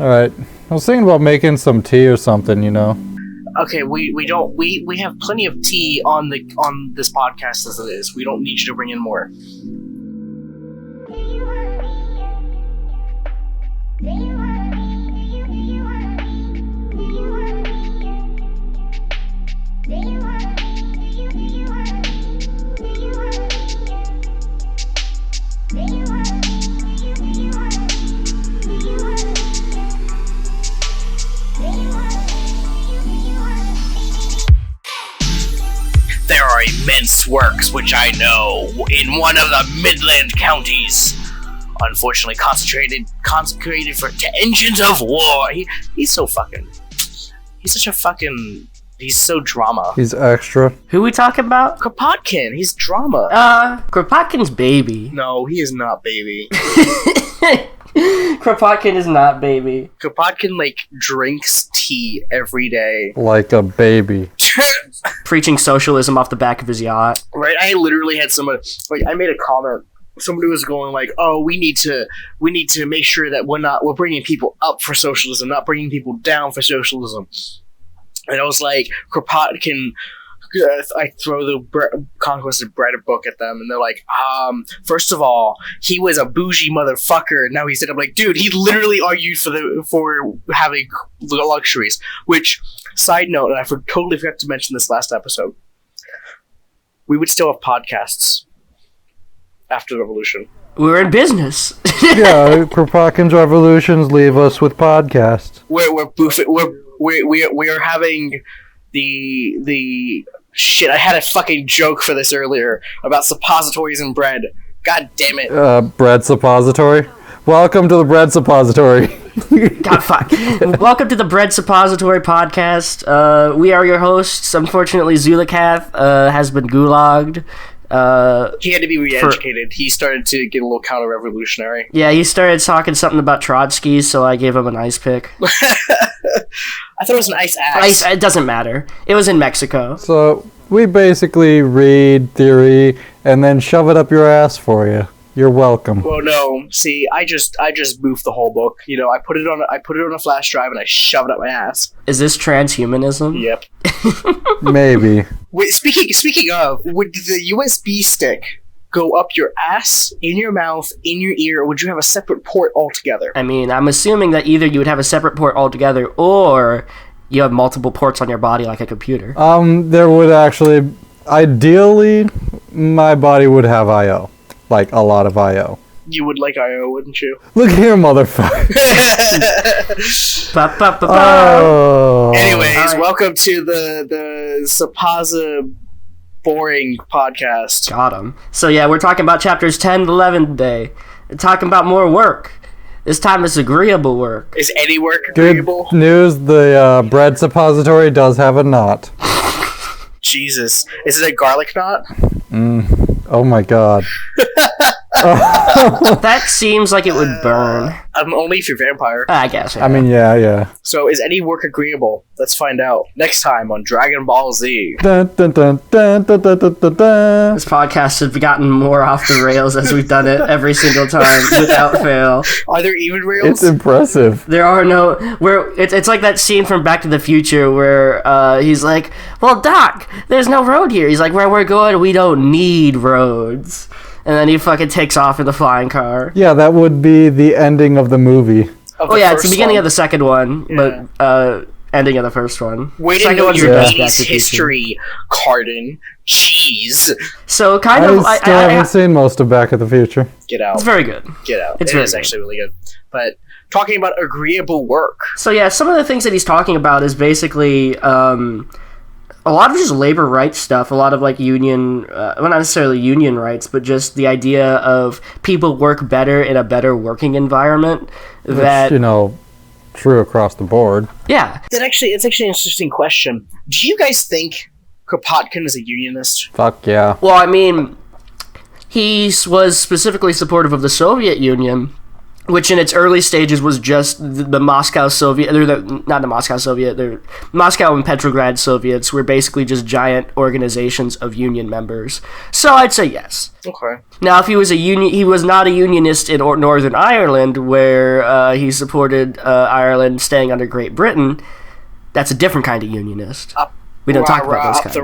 Alright. I was thinking about making some tea or something, you know. Okay, we have plenty of tea on this podcast as it is. We don't need you to bring in more. There are immense works which I know in one of the Midland counties. Unfortunately, consecrated for engines of war. He's so fucking. He's such a fucking. He's so drama. He's extra. Who we talking about? Kropotkin. He's drama. Kropotkin's baby. No, he is not baby. Kropotkin is not baby. Kropotkin, drinks tea every day. Like a baby. Preaching socialism off the back of his yacht. Right, I literally had somebody, I made a comment. Somebody was going oh, we need to make sure that we're bringing people up for socialism, not bringing people down for socialism. And I was like, Kropotkin, I throw the Conquest of Bread book at them, and they're like, first of all, he was a bougie motherfucker. Now he said, I'm like, dude, he literally argued for having luxuries. Which, side note, and I totally forgot to mention this last episode, we would still have podcasts after the revolution. We were in business. Yeah, Kropotkin's revolutions leave us with podcasts. We are having the shit. I had a fucking joke for this earlier about suppositories and bread. God damn it. Bread suppository. Welcome to the bread suppository. God fuck. Welcome to the Bread Suppository podcast. We are your hosts. Unfortunately, Zulikath has been gulagged. He had to be re-educated. He started to get a little counter-revolutionary. Yeah, he started talking something about Trotsky, so I gave him an ice pick. I thought it was an ice axe. It doesn't matter. It was in Mexico. So, we basically read theory and then shove it up your ass for you. You're welcome. Well, no. See, I just boofed the whole book. You know, I put it on a flash drive and I shoved it up my ass. Is this transhumanism? Yep. Maybe. Wait, speaking of, would the USB stick go up your ass, in your mouth, in your ear, or would you have a separate port altogether? I mean, I'm assuming that either you would have a separate port altogether, or you have multiple ports on your body like a computer. There would actually, ideally, my body would have I.O. Like, a lot of I.O. You would like I.O., wouldn't you? Look here, motherfucker. Oh. Anyways, right. Welcome to the Supposa boring podcast. Got him. So yeah, we're talking about chapters 10 and 11 today. We're talking about more work. This time it's agreeable work. Is any work agreeable? Good news, the bread suppository does have a knot. Jesus. Is it a garlic knot? Oh my god. That seems like it would burn. Only if you're a vampire. I guess. Yeah. I mean, yeah. So, is any work agreeable? Let's find out next time on Dragon Ball Z. Dun, dun, dun, dun, dun, dun, dun, dun, dun. This podcast has gotten more off the rails as we've done it every single time without fail. Are there even rails? It's impressive. There are no. It's like that scene from Back to the Future where he's like, "Well, Doc, there's no road here." He's like, "Where we're going, we don't need roads." And then he fucking takes off in the flying car. Yeah, that would be the ending of the movie. It's the beginning of the second one, yeah. But ending of the first one. Wait to know your 80s history, Cardin. Jeez. So kind of. I still haven't seen most of Back to the Future. Get out. It's very good. Get out. It is actually really good. But talking about agreeable work. So yeah, some of the things that he's talking about is basically a lot of just labor rights stuff, a lot of like union, well, not necessarily union rights, but just the idea of people work better in a better working environment. Which, true across the board. Yeah. It's actually an interesting question. Do you guys think Kropotkin is a unionist? Fuck yeah. Well, I mean, he was specifically supportive of the Soviet Union, which in its early stages was just the Moscow Soviet, not the Moscow Soviet, the Moscow and Petrograd Soviets were basically just giant organizations of union members. So I'd say yes. Okay. Now, if he was he was not a unionist in Northern Ireland, where he supported Ireland staying under Great Britain. That's a different kind of unionist. We don't talk about those kinds.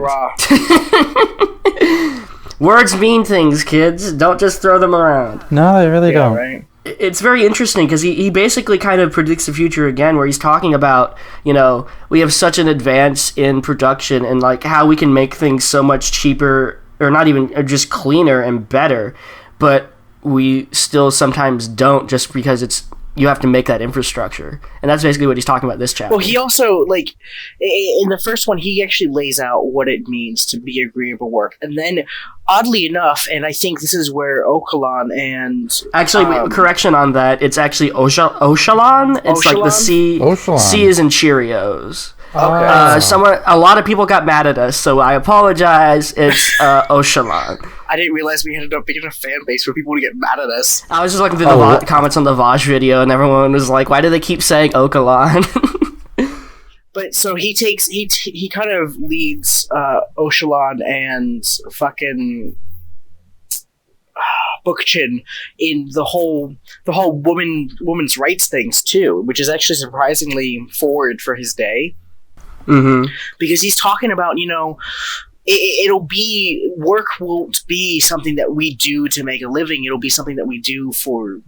Words mean things, kids. Don't just throw them around. No, they really don't. Right. It's very interesting because he basically kind of predicts the future again, where he's talking about, we have such an advance in production and like how we can make things so much cheaper, or not even, or just cleaner and better, but we still sometimes don't, just because you have to make that infrastructure. And that's basically what he's talking about this chapter. Well, he also, in the first one, he actually lays out what it means to be agreeable work. And then, oddly enough, and I think this is where Ocalan and... Actually, correction on that, it's actually Ocalan. It's like the C. Ocalan. C is in Cheerios. Okay. A lot of people got mad at us, so I apologize. It's Ocalan. I didn't realize we ended up being a fan base for people to get mad at us. I was just looking through the comments on the Vosh video, and everyone was like, why do they keep saying Ocalan? But so he kind of leads Ocalan and fucking Bookchin in the whole women's rights things too, which is actually surprisingly forward for his day. Mm-hmm. Because he's talking about, work won't be something that we do to make a living. It'll be something that we do for,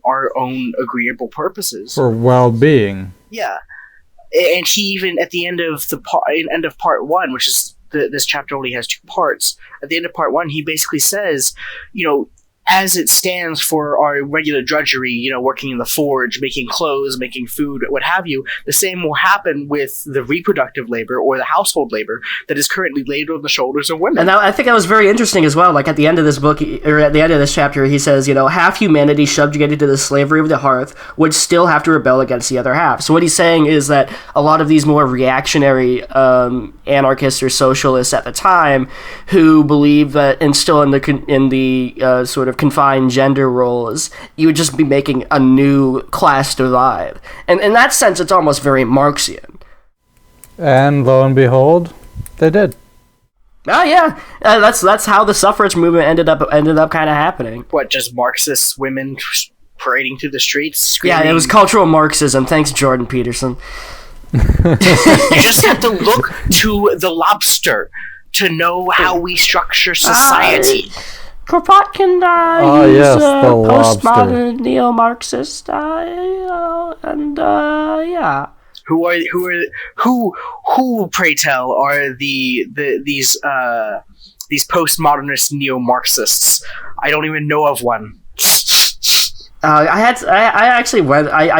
our own agreeable purposes. For well-being. Yeah. And he even, at the end of part one, which is this chapter only has 2 parts, at the end of part 1, he basically says, as it stands for our regular drudgery, working in the forge, making clothes, making food, what have you, the same will happen with the reproductive labor or the household labor that is currently laid on the shoulders of women. And I think that was very interesting as well. Like at the end of this book, or at the end of this chapter, he says, half humanity subjugated to the slavery of the hearth would still have to rebel against the other half. So what he's saying is that a lot of these more reactionary anarchists or socialists at the time who believe that, and still in the sort of confined gender roles, you would just be making a new class divide. And in that sense, it's almost very Marxian. And lo and behold, they did. Oh yeah, that's how the suffrage movement ended up kind of happening. What, just Marxist women parading through the streets, screaming? Yeah, it was cultural Marxism. Thanks, Jordan Peterson. You just have to look to the lobster to know how we structure society. Kropotkin yes, the postmodern neo-Marxist and yeah. Who pray tell are these postmodernist neo-Marxists? I don't even know of one. I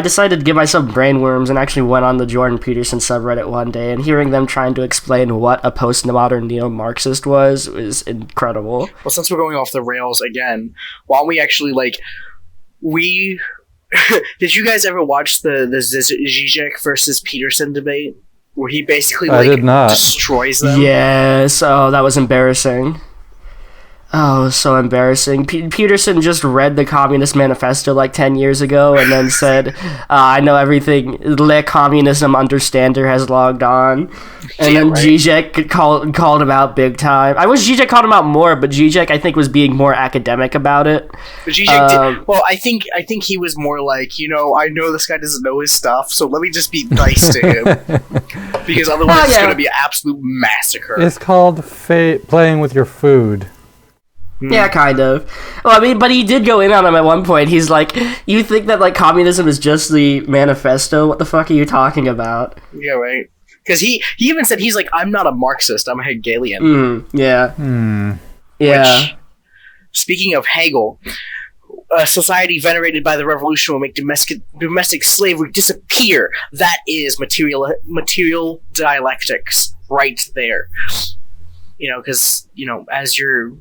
decided to give myself brainworms and actually went on the Jordan Peterson subreddit one day, and hearing them trying to explain what a postmodern neo-Marxist was incredible. Well, since we're going off the rails again, why don't we actually did you guys ever watch the Zizek versus Peterson debate? Where he basically I did not. destroys them? Yes, oh, that was embarrassing. Oh, so embarrassing. Peterson just read the Communist Manifesto 10 years ago and then said, I know everything. Le Communism Understander has logged on. And then right. Zizek called him out big time. I wish Zizek called him out more, but Zizek, I think, was being more academic about it. But Zizek did, well, I think he was more like, I know this guy doesn't know his stuff, so let me just be nice to him. Because otherwise it's going to be an absolute massacre. It's called playing with your food. Yeah, kind of. Well, I mean, but he did go in on him at one point. He's like, you think that, communism is just the manifesto? What the fuck are you talking about? Yeah, right. Because he even said, he's like, I'm not a Marxist, I'm a Hegelian. Yeah. Yeah. Which, speaking of Hegel, a society venerated by the revolution will make domestic slavery disappear. That is material dialectics right there. Because, as your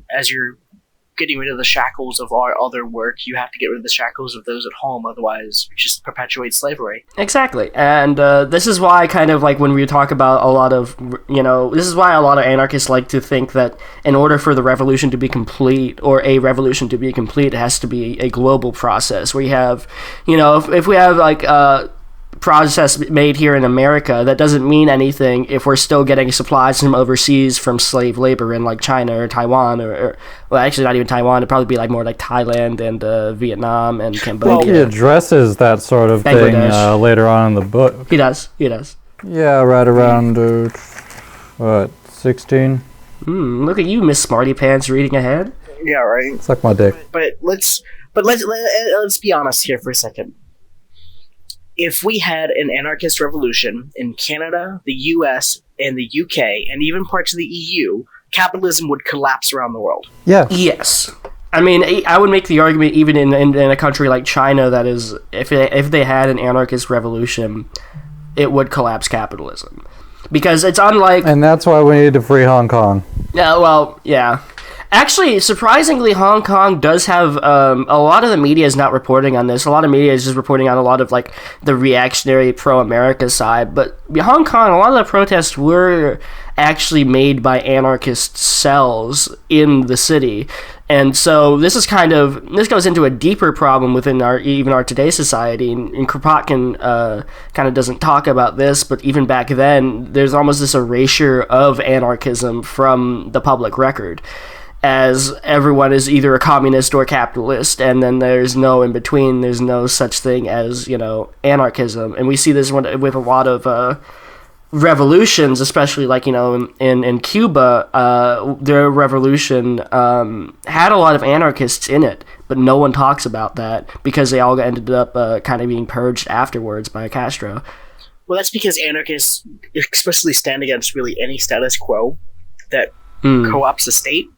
getting rid of the shackles of our other work, you have to get rid of the shackles of those at home. Otherwise, it just perpetuates slavery. Exactly. And this is why, kind of like when we talk about a lot of, this is why a lot of anarchists like to think that in order for the revolution to be complete, or a revolution to be complete, it has to be a global process where you have, if we have like process made here in America, that doesn't mean anything if we're still getting supplies from overseas from slave labor in like China or Taiwan or well, actually not even Taiwan. It'd probably be like more like Thailand and Vietnam and Cambodia. Well, he addresses that sort of thing later on in the book. He does. Yeah, right around 16. Look at you, Miss Smarty Pants, reading ahead. Yeah, right. Suck my dick. But let's be honest here for a second. If we had an anarchist revolution in Canada, the US, and the UK, and even parts of the EU, capitalism would collapse around the world. Yeah. Yes. I mean, I would make the argument even in a country like China that is, if they had an anarchist revolution, it would collapse capitalism. Because it's unlike... And that's why we need to free Hong Kong. Yeah, well, yeah. Actually, surprisingly, Hong Kong does have a lot of the media is not reporting on this. A lot of media is just reporting on a lot of like the reactionary pro-America side. But Hong Kong, a lot of the protests were actually made by anarchist cells in the city. And so this goes into a deeper problem within our today's society. And Kropotkin kind of doesn't talk about this, but even back then, there's almost this erasure of anarchism from the public record, as everyone is either a communist or capitalist, and then there's no in between. There's no such thing as anarchism, and we see this with a lot of revolutions, especially like in Cuba. Their revolution had a lot of anarchists in it, but no one talks about that because they all ended up kind of being purged afterwards by Castro. Well, that's because anarchists explicitly stand against really any status quo that co-opts the state.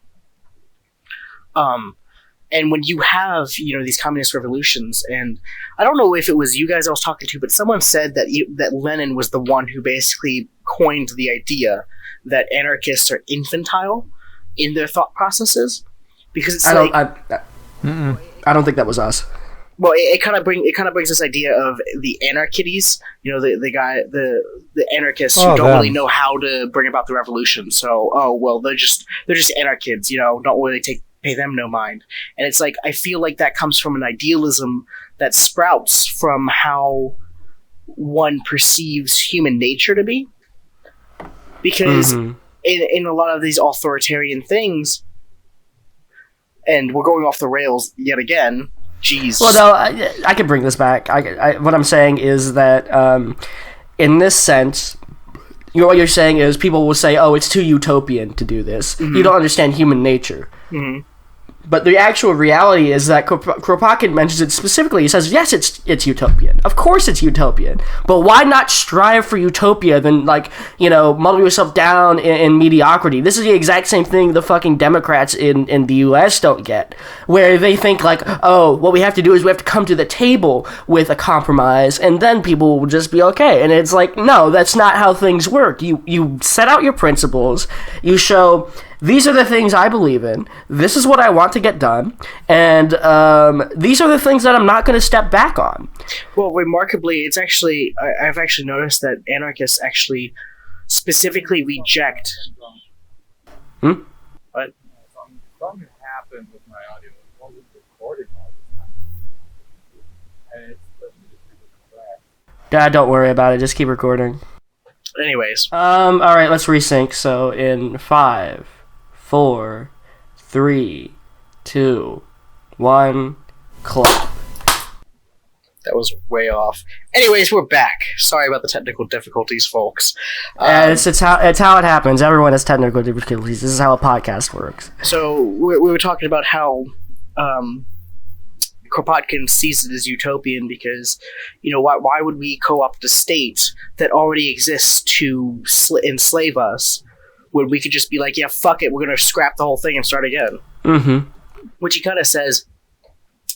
And when you have, these communist revolutions, and I don't know if it was you guys I was talking to, but someone said that Lenin was the one who basically coined the idea that anarchists are infantile in their thought processes, because it's I don't think that was us. Well, it kind of brings this idea of the anarchists, the anarchists who don't really know how to bring about the revolution. So, they're just anarchists, don't really pay them no mind. And it's like, I feel like that comes from an idealism that sprouts from how one perceives human nature to be. Because in a lot of these authoritarian things, and we're going off the rails yet again, jeez. Well, no, I can bring this back. What I'm saying is that in this sense, what you're saying is people will say, oh, it's too utopian to do this. Mm-hmm. You don't understand human nature. Mm-hmm. But the actual reality is that Kropotkin mentions it specifically. He says, yes, it's utopian. Of course it's utopian. But why not strive for utopia than, muddle yourself down in mediocrity? This is the exact same thing the fucking Democrats in the U.S. don't get. Where they think, what we have to do is we have to come to the table with a compromise, and then people will just be okay. And it's like, no, that's not how things work. You set out your principles. You show... These are the things I believe in. This is what I want to get done. And these are the things that I'm not going to step back on. Well, remarkably, it's actually... I've actually noticed that anarchists actually specifically reject... What? Something happened with my audio. It wasn't recording all the time. And it's supposed to be correct. Dad, don't worry about it. Just keep recording. Anyways. All right, let's resync. So in 5... 4, 3, 2, 1, clap. That was way off. Anyways, we're back. Sorry about the technical difficulties, folks. It's how it happens. Everyone has technical difficulties. This is how a podcast works. So we were talking about how Kropotkin sees it as utopian because, why would we co-opt a state that already exists to enslave us? When we could just be like, yeah, fuck it, we're going to scrap the whole thing and start again. Mm-hmm. Which he kind of says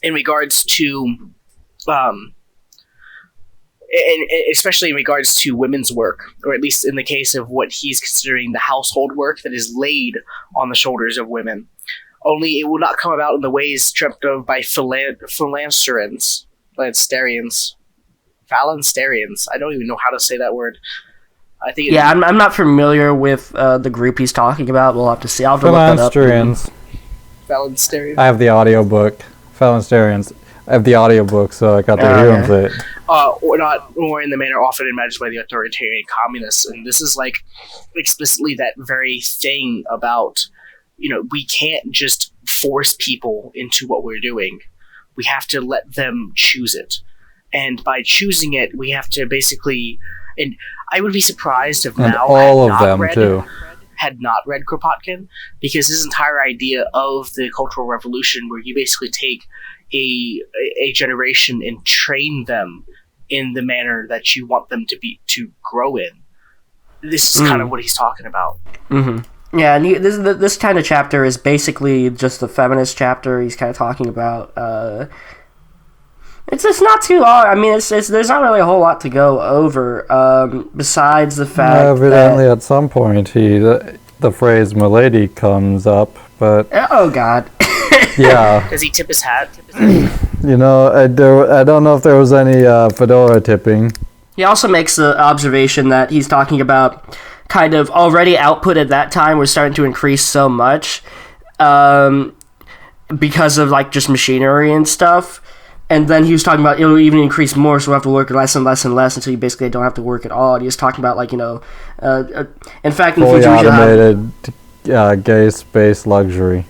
in regards to, especially in regards to women's work, or at least in the case of what he's considering the household work that is laid on the shoulders of women. Only it will not come about in the ways dreamt of by phalansterians. Phalansterians. I don't even know how to say that word. I think. Yeah, I'm not familiar with the group he's talking about. We'll have to see. I'll have to look that up. Phalansterians. I have the audiobook. Phalansterians. I have the audiobook, so I got to hear him say it. Or in the manner often imagined by the authoritarian communists. And this is like explicitly that very thing about, we can't just force people into what we're doing. We have to let them choose it. And by choosing it, we have to basically, and I would be surprised if now had not read Kropotkin, because his entire idea of the Cultural Revolution, where you basically take a generation and train them in the manner that you want them to grow in. This is kind of what he's talking about. Mm-hmm. Yeah, and this kind of chapter is basically just the feminist chapter. He's kind of talking about. It's not too long. I mean, there's not really a whole lot to go over. Besides the fact evidently at some point the phrase "milady" comes up, but oh god. Yeah. Does he tip his hat? I don't know if there was any fedora tipping. He also makes the observation that he's talking about kind of already output at that time was starting to increase so much because of like just machinery and stuff. And then he was talking about it'll even increase more, so we'll have to work less and less and less until you basically don't have to work at all. And he was talking about in fact, in the future, automated gay space luxury.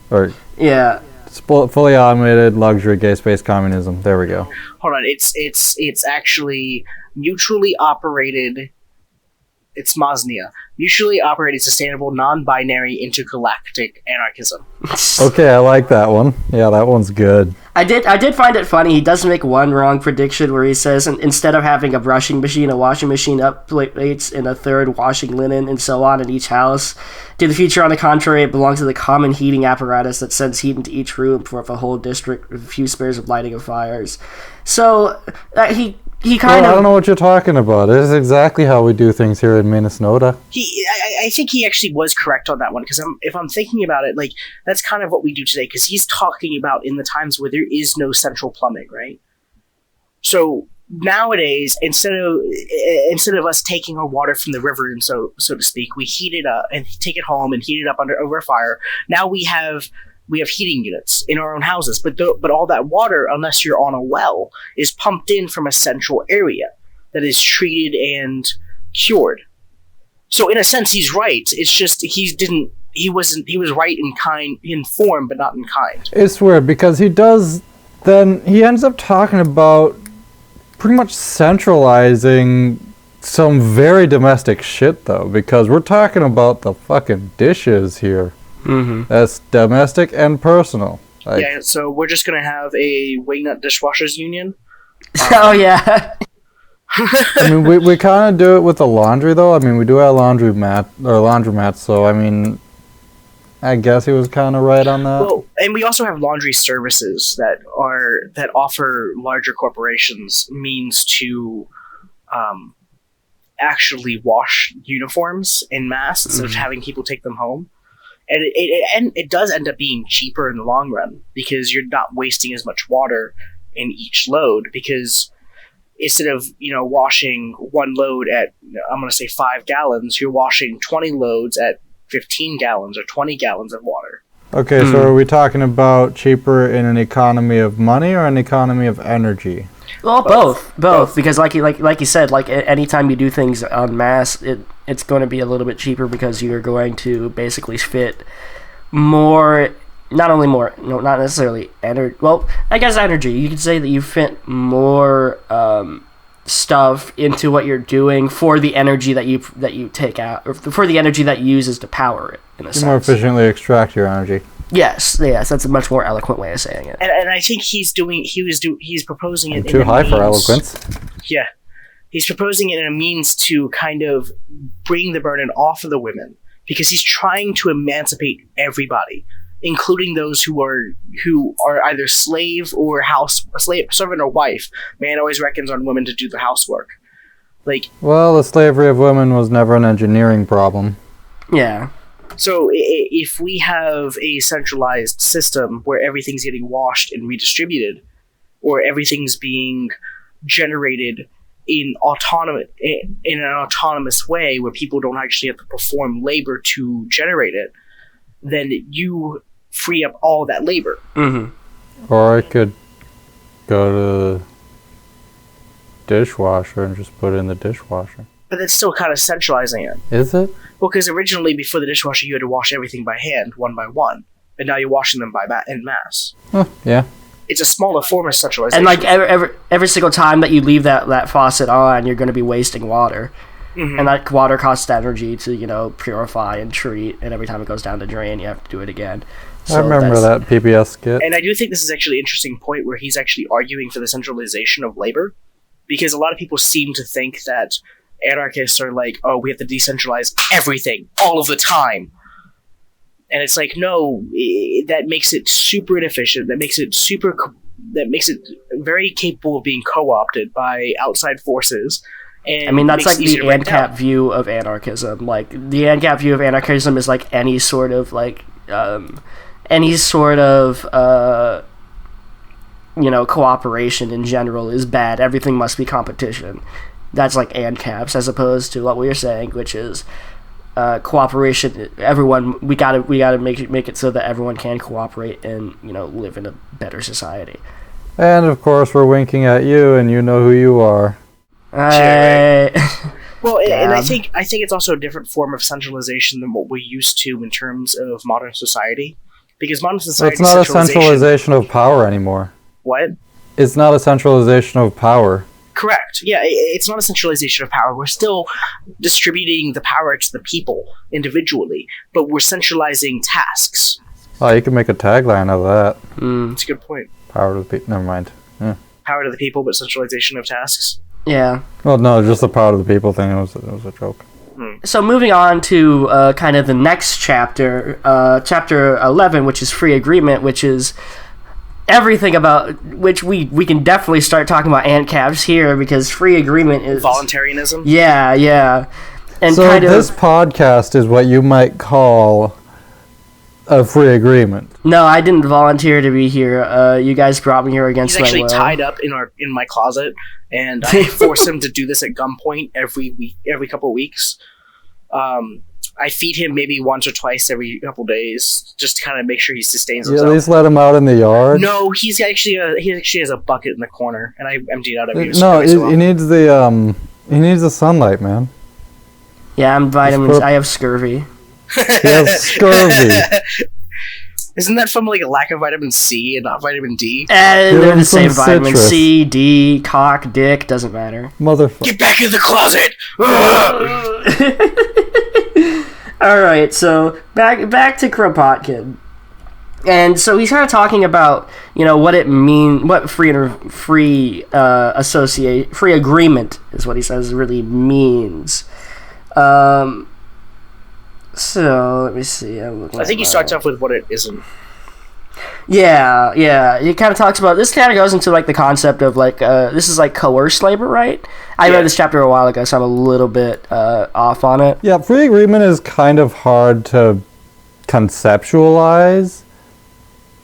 Or yeah, fully automated luxury gay space communism. There we go. Hold on, it's actually mutually operated. It's Mosnia. Mutually operated, sustainable, non-binary, intergalactic anarchism. Okay, I like that one. Yeah, that one's good. I did find it funny. He does make one wrong prediction where he says instead of having a brushing machine, a washing machine updates, and a third washing linen, and so on in each house. To the future, on the contrary, it belongs to the common heating apparatus that sends heat into each room for a whole district with a few spares of lighting of fires. So he kind of... I don't know what you're talking about. It is exactly how we do things here in Minnesota. I think he actually was correct on that one, because if I'm thinking about it, like, that's kind of what we do today, because he's talking about in the times where there is no central plumbing, right? So nowadays, instead of us taking our water from the river, and so to speak, we heat it up and take it home and heat it up over a fire. Now we have heating units in our own houses, but all that water, unless you're on a well, is pumped in from a central area that is treated and cured. So in a sense, he's right. It's just he was right in form, but not in kind. It's weird because he ends up talking about pretty much centralizing some very domestic shit though, because we're talking about the fucking dishes here. Mm-hmm. That's domestic and personal. Yeah, so we're just gonna have a wingnut dishwashers union. Oh yeah. I mean, we kind of do it with the laundry though. I mean, we do have laundromats, so I mean, I guess he was kind of right on that. Well, and we also have laundry services that offer larger corporations means to actually wash uniforms en masse instead of having people take them home. And it does end up being cheaper in the long run because you're not wasting as much water in each load, because instead of washing one load at, I'm going to say 5 gallons, you're washing 20 loads at 15 gallons or 20 gallons of water. Okay, so are we talking about cheaper in an economy of money or an economy of energy? Well, both. Because like you said, like anytime you do things en masse, it's going to be a little bit cheaper because you're going to basically fit more. Not necessarily energy. Well, I guess energy. You could say that you fit more stuff into what you're doing for the energy that you take out, or for the energy that uses to power it. In a sense, more efficiently extract your energy. Yes, that's a much more eloquent way of saying it. And I think he's proposing it. Too high for eloquence. Yeah, he's proposing it in a means to kind of bring the burden off of the women, because he's trying to emancipate everybody, including those who are either slave servant or wife. Man always reckons on women to do the housework. Well, the slavery of women was never an engineering problem. Yeah. So if we have a centralized system where everything's getting washed and redistributed, or everything's being generated in an autonomous way where people don't actually have to perform labor to generate it, then you free up all that labor. Mm-hmm. Or I could go to the dishwasher and just put it in the dishwasher. But that's still kind of centralizing it. Is it? Well, because originally before the dishwasher you had to wash everything by hand, one by one, and now you're washing them en masse. Yeah. It's a smaller form of centralization. And like every single time that you leave that faucet on, you're going to be wasting water. Mm-hmm. And that water costs energy to, purify and treat, and every time it goes down the drain, you have to do it again. I remember that PBS skit. And I do think this is actually an interesting point where he's actually arguing for the centralization of labor, because a lot of people seem to think that anarchists are like, oh, we have to decentralize everything all of the time. And it's like, no, that makes it super inefficient. That makes it very capable of being co-opted by outside forces. And I mean, that's like the ANCAP view of anarchism. Like, the ANCAP view of anarchism is like any sort of cooperation in general is bad. Everything must be competition. That's like ANCAPs, as opposed to what we were saying, which is cooperation. Everyone, we gotta make it so that everyone can cooperate and live in a better society. And of course, we're winking at you, and you know who you are. Well, and I think it's also a different form of centralization than what we're used to in terms of modern society, because modern society. It's not a centralization of power anymore. What? It's not a centralization of power. Correct. Yeah, it's not a centralization of power. We're still distributing the power to the people individually, but we're centralizing tasks. Oh, you can make a tagline of that. That's a good point. Power to the people. Never mind. Yeah. Power to the people, but centralization of tasks. Yeah. Well, no, just the power to the people thing. It was a joke. So moving on to kind of the next chapter, chapter 11, which is free agreement, which is everything about which we can definitely start talking about ANCAPs here, because free agreement is voluntarism. Yeah. And so this podcast is what you might call a free agreement. No, I didn't volunteer to be here. You guys brought me here against my will. He's actually tied up in my closet, and I force him to do this at gunpoint every couple of weeks. I feed him maybe once or twice every couple days, just to kind of make sure he sustains himself. You at least let him out in the yard? No, he actually has a bucket in the corner, and I emptied out every No, he needs the sunlight, man. Yeah, I'm vitamins. I have scurvy. He has scurvy. Isn't that from like a lack of vitamin C and not vitamin D? They're the same vitamin. Citrus. C, D, cock, dick, doesn't matter. Motherfucker. Get back in the closet! Alright, so back to Kropotkin. And so he's kind of talking about, what it means, what free agreement is what he says really means. So let me see. I think he starts off with what it isn't. Yeah. He kind of talks about this. Kind of goes into like the concept of like this is like coerced labor, right? I read this chapter a while ago, so I'm a little bit off on it. Yeah, free agreement is kind of hard to conceptualize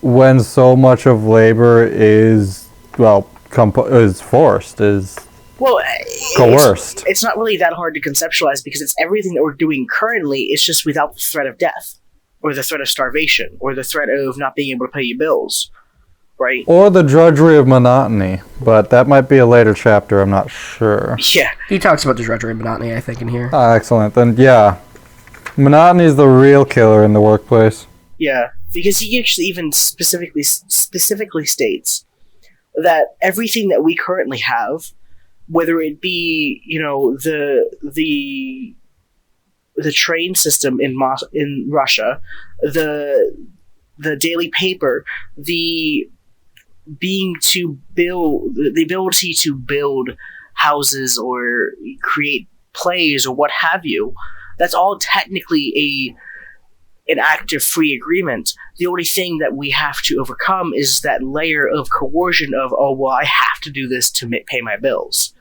when so much of labor is forced, is coerced. It's not really that hard to conceptualize because it's everything that we're doing currently. It's just without the threat of death, or the threat of starvation, or the threat of not being able to pay your bills, right? Or the drudgery of monotony, but that might be a later chapter. I'm not sure. Yeah, he talks about the drudgery of monotony, I think, in here. Excellent. Then yeah, monotony is the real killer in the workplace. Yeah, because he actually even specifically states that everything that we currently have, whether it be the train system in Russia, the daily paper, the ability to build houses or create plays or what have you, that's all technically an act of free agreement. The only thing that we have to overcome is that layer of coercion of, oh, well, I have to do this to pay my bills.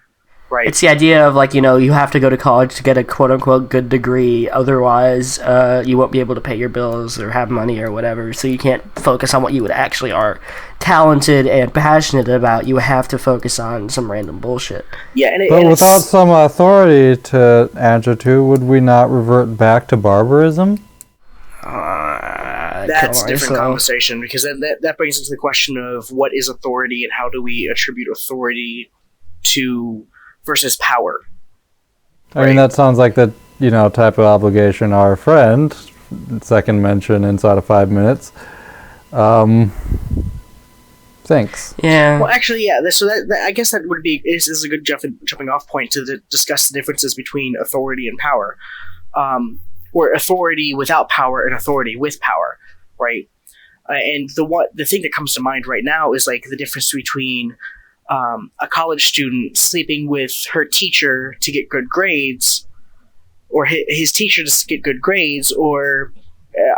right? It's the idea of like, you have to go to college to get a quote unquote good degree, otherwise you won't be able to pay your bills or have money or whatever, so you can't focus on what you would actually are talented and passionate about. You have to focus on some random bullshit. Yeah, But without some authority to answer to, would we not revert back to barbarism? That's a different conversation, because that brings into the question of what is authority and how do we attribute authority to versus power. I mean, that sounds like the type of obligation our friend, second mention inside of 5 minutes, thinks. Yeah. Well, actually, yeah. So that I guess that would be is a good jumping off point to discuss the differences between authority and power, or authority without power and authority with power, right? And the thing that comes to mind right now is like the difference between a college student sleeping with her teacher to get good grades, or his teacher to get good grades, or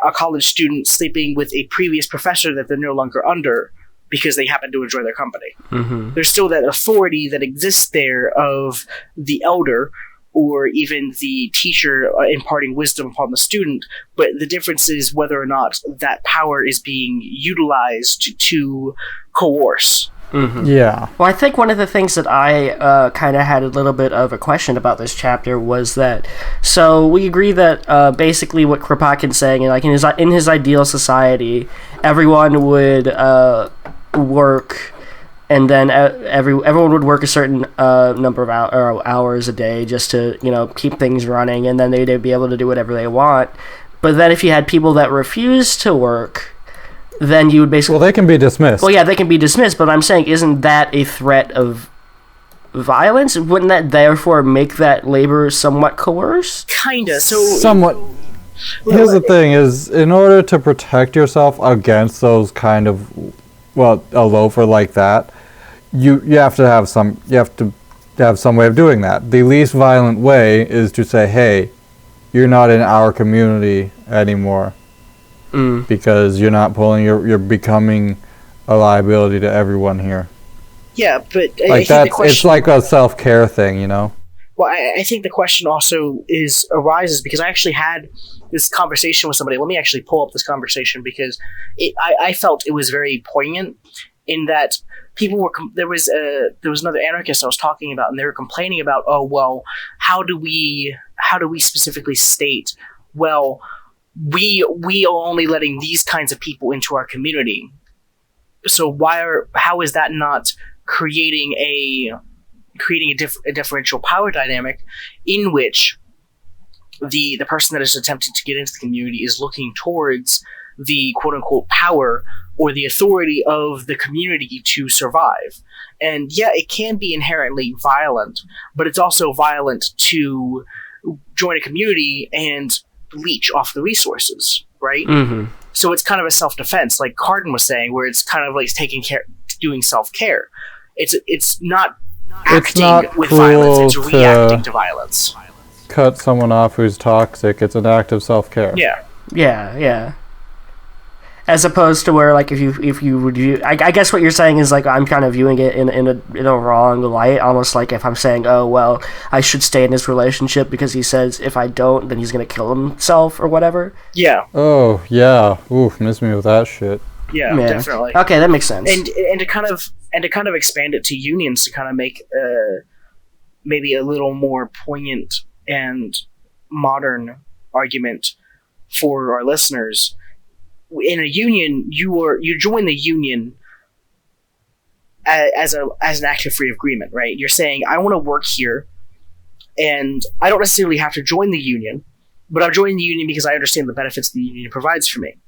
a college student sleeping with a previous professor that they're no longer under because they happen to enjoy their company. Mm-hmm. There's still that authority that exists there of the elder or even the teacher imparting wisdom upon the student, but the difference is whether or not that power is being utilized to coerce. Mm-hmm. Yeah. Well, I think one of the things that I kind of had a little bit of a question about this chapter was that, so we agree that basically what Kropotkin's saying, like in his ideal society, everyone would work, and then everyone would work a certain number of hours a day just to keep things running, and then they'd be able to do whatever they want. But then if you had people that refuse to work, then you would basically... Well, they can be dismissed. Well, yeah, they can be dismissed, but I'm saying, isn't that a threat of violence? Wouldn't that therefore make that labor somewhat coerced? Kinda. So somewhat. Here's the thing: is in order to protect yourself against those kind of, a loafer like that, you have to have some way of doing that. The least violent way is to say, "Hey, you're not in our community anymore." Because you're not you're becoming a liability to everyone here. Yeah, but like it's like a self-care thing, Well, I think the question also arises because I actually had this conversation with somebody. Let me actually pull up this conversation because I felt it was very poignant in that people were there was another anarchist I was talking about, and they were complaining about, oh well, how do we specifically state, well, we are only letting these kinds of people into our community. So how is that not creating a differential power dynamic in which the person that is attempting to get into the community is looking towards the quote unquote power or the authority of the community to survive? And yeah, it can be inherently violent, but it's also violent to join a community and leech off the resources, right? Mm-hmm. So it's kind of a self-defense, like Carden was saying, where it's kind of like doing self-care. It's not acting with violence, it's reacting to violence. Cut someone off who's toxic. It's an act of self-care. Yeah. As opposed to where, like, if you would view, I guess what you're saying is, like, I'm kind of viewing it in a wrong light, almost like if I'm saying, oh, well, I should stay in this relationship because he says if I don't, then he's going to kill himself or whatever. Yeah. Oh, yeah. Oof, miss me with that shit. Yeah, definitely. Okay, that makes sense. And to kind of expand it to unions to kind of make maybe a little more poignant and modern argument for our listeners. In a union, you join the union as an act of free agreement, right? You're saying, I want to work here, and I don't necessarily have to join the union, but I'm joining the union because I understand the benefits the union provides for me.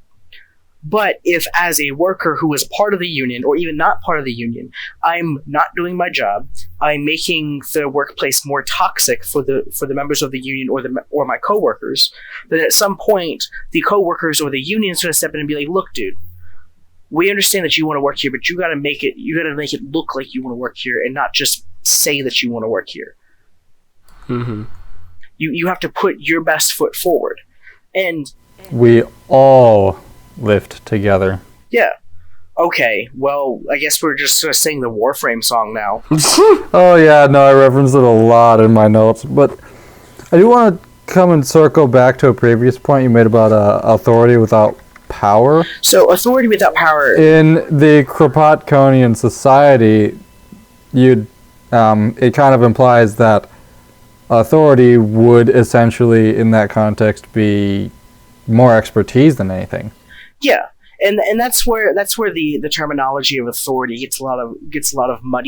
But if as a worker who is part of the union, or even not part of the union, I'm not doing my job, I'm making the workplace more toxic for the members of the union or my coworkers, then at some point the coworkers or the union is going to step in and be like, look, dude, we understand that you want to work here, but you got to make it look like you want to work here and not just say that you want to work here. Mm-hmm. You have to put your best foot forward. And we all lift together. Yeah. Okay, well, I guess we're just gonna sing the Warframe song now. Oh yeah, no, I referenced it a lot in my notes, but I do want to come and circle back to a previous point you made about authority without power. So, authority without power. In the Kropotkinian society, it kind of implies that authority would essentially, in that context, be more expertise than anything. Yeah, and that's where the terminology of authority gets a lot of mud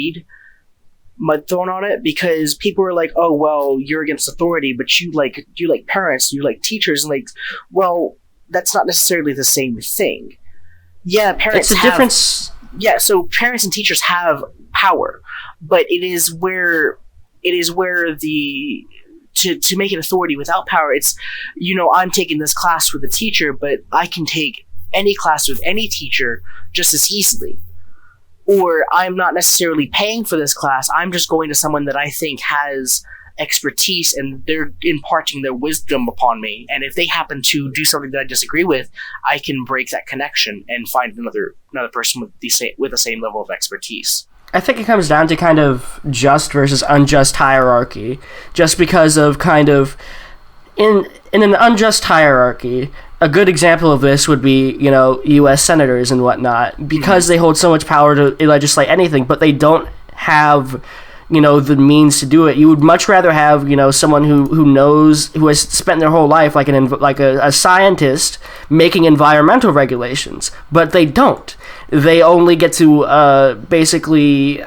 thrown on it, because people are like, oh well, you're against authority, but you like parents, you like teachers, and like, well, that's not necessarily the same thing. Yeah, parents. It's a difference. Yeah, so parents and teachers have power, but it is where the to make an authority without power, it's, I'm taking this class with a teacher, but I can take any class with any teacher just as easily. Or I'm not necessarily paying for this class, I'm just going to someone that I think has expertise and they're imparting their wisdom upon me. And if they happen to do something that I disagree with, I can break that connection and find another person with the same level of expertise. I think it comes down to kind of just versus unjust hierarchy. Just because of kind of in an unjust hierarchy, a good example of this would be, U.S. senators and whatnot, because they hold so much power to legislate anything, but they don't have, the means to do it. You would much rather have, someone who has spent their whole life like a scientist making environmental regulations, but they don't. They only get to basically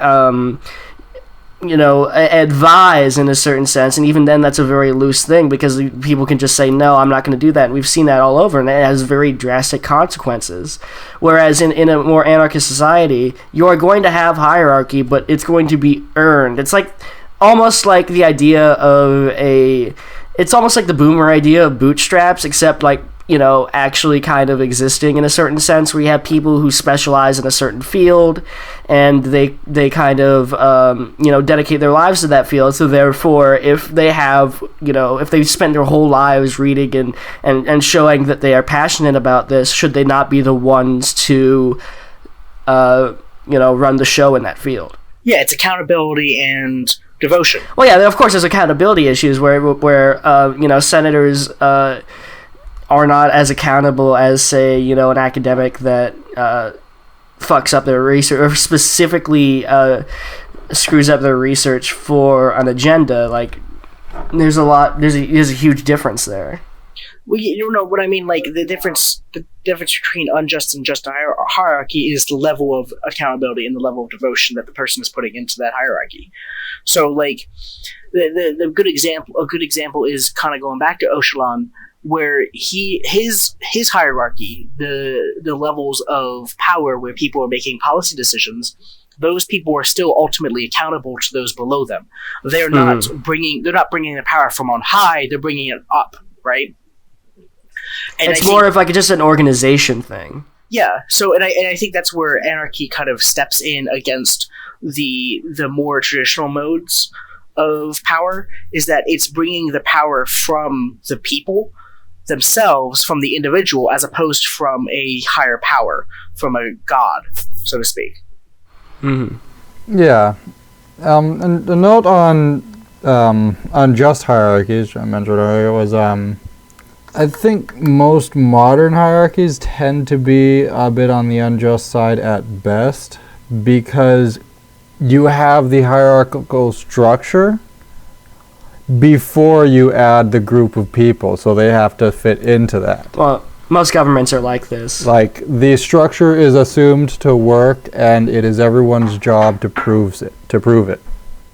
advise in a certain sense, and even then that's a very loose thing, because people can just say, no, I'm not going to do that, and we've seen that all over, and it has very drastic consequences. Whereas in a more anarchist society, you are going to have hierarchy, but it's going to be earned. It's like almost like the idea of it's almost like the boomer idea of bootstraps, except like, actually kind of existing in a certain sense, where you have people who specialize in a certain field, and they kind of, dedicate their lives to that field. So therefore, if they have, if they spend their whole lives reading and showing that they are passionate about this, should they not be the ones to, run the show in that field? Yeah, it's accountability and devotion. Well, yeah, of course, there's accountability issues where senators, are not as accountable as, say, an academic that fucks up their research, or specifically screws up their research for an agenda. Like, there's a huge difference there. Well, you know what I mean. Like, the difference between unjust and just hierarchy is the level of accountability and the level of devotion that the person is putting into that hierarchy. So, like, a good example is kind of going back to Ocalan, where his hierarchy, the levels of power where people are making policy decisions, those people are still ultimately accountable to those below them. They're not bringing the power from on high; they're bringing it up, right? And it's more of like just an organization thing. Yeah. So, and I think that's where anarchy kind of steps in against the more traditional modes of power, is that it's bringing the power from the people themselves, from the individual, as opposed from a higher power, from a god, so to speak. Mm-hmm. Yeah. And the note on unjust hierarchies I mentioned earlier was I think most modern hierarchies tend to be a bit on the unjust side at best, because you have the hierarchical structure before you add the group of people, so they have to fit into that. Well, most governments are like this. Like, the structure is assumed to work, and it is everyone's job to prove it.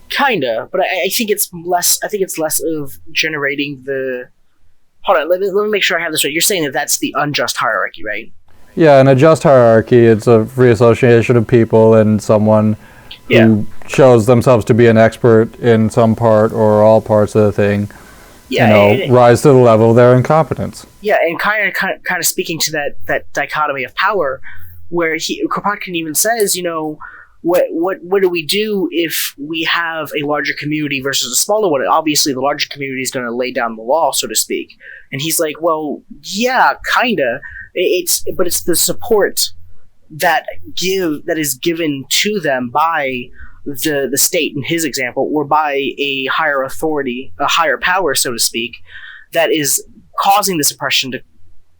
Kinda, but I think it's less. I think it's less of generating the. Hold on, let me make sure I have this right. You're saying that that's the unjust hierarchy, right? Yeah, in a just hierarchy, it's a free association of people, and someone who shows themselves to be an expert in some part or all parts of the thing, rise to the level of their incompetence. Yeah, and kind of speaking to that dichotomy of power, where Kropotkin even says, what do we do if we have a larger community versus a smaller one? Obviously, the larger community is going to lay down the law, so to speak. And he's like, well, yeah, kinda. It's the support that is given to them by the state in his example, or by a higher authority, a higher power, so to speak, that is causing this oppression to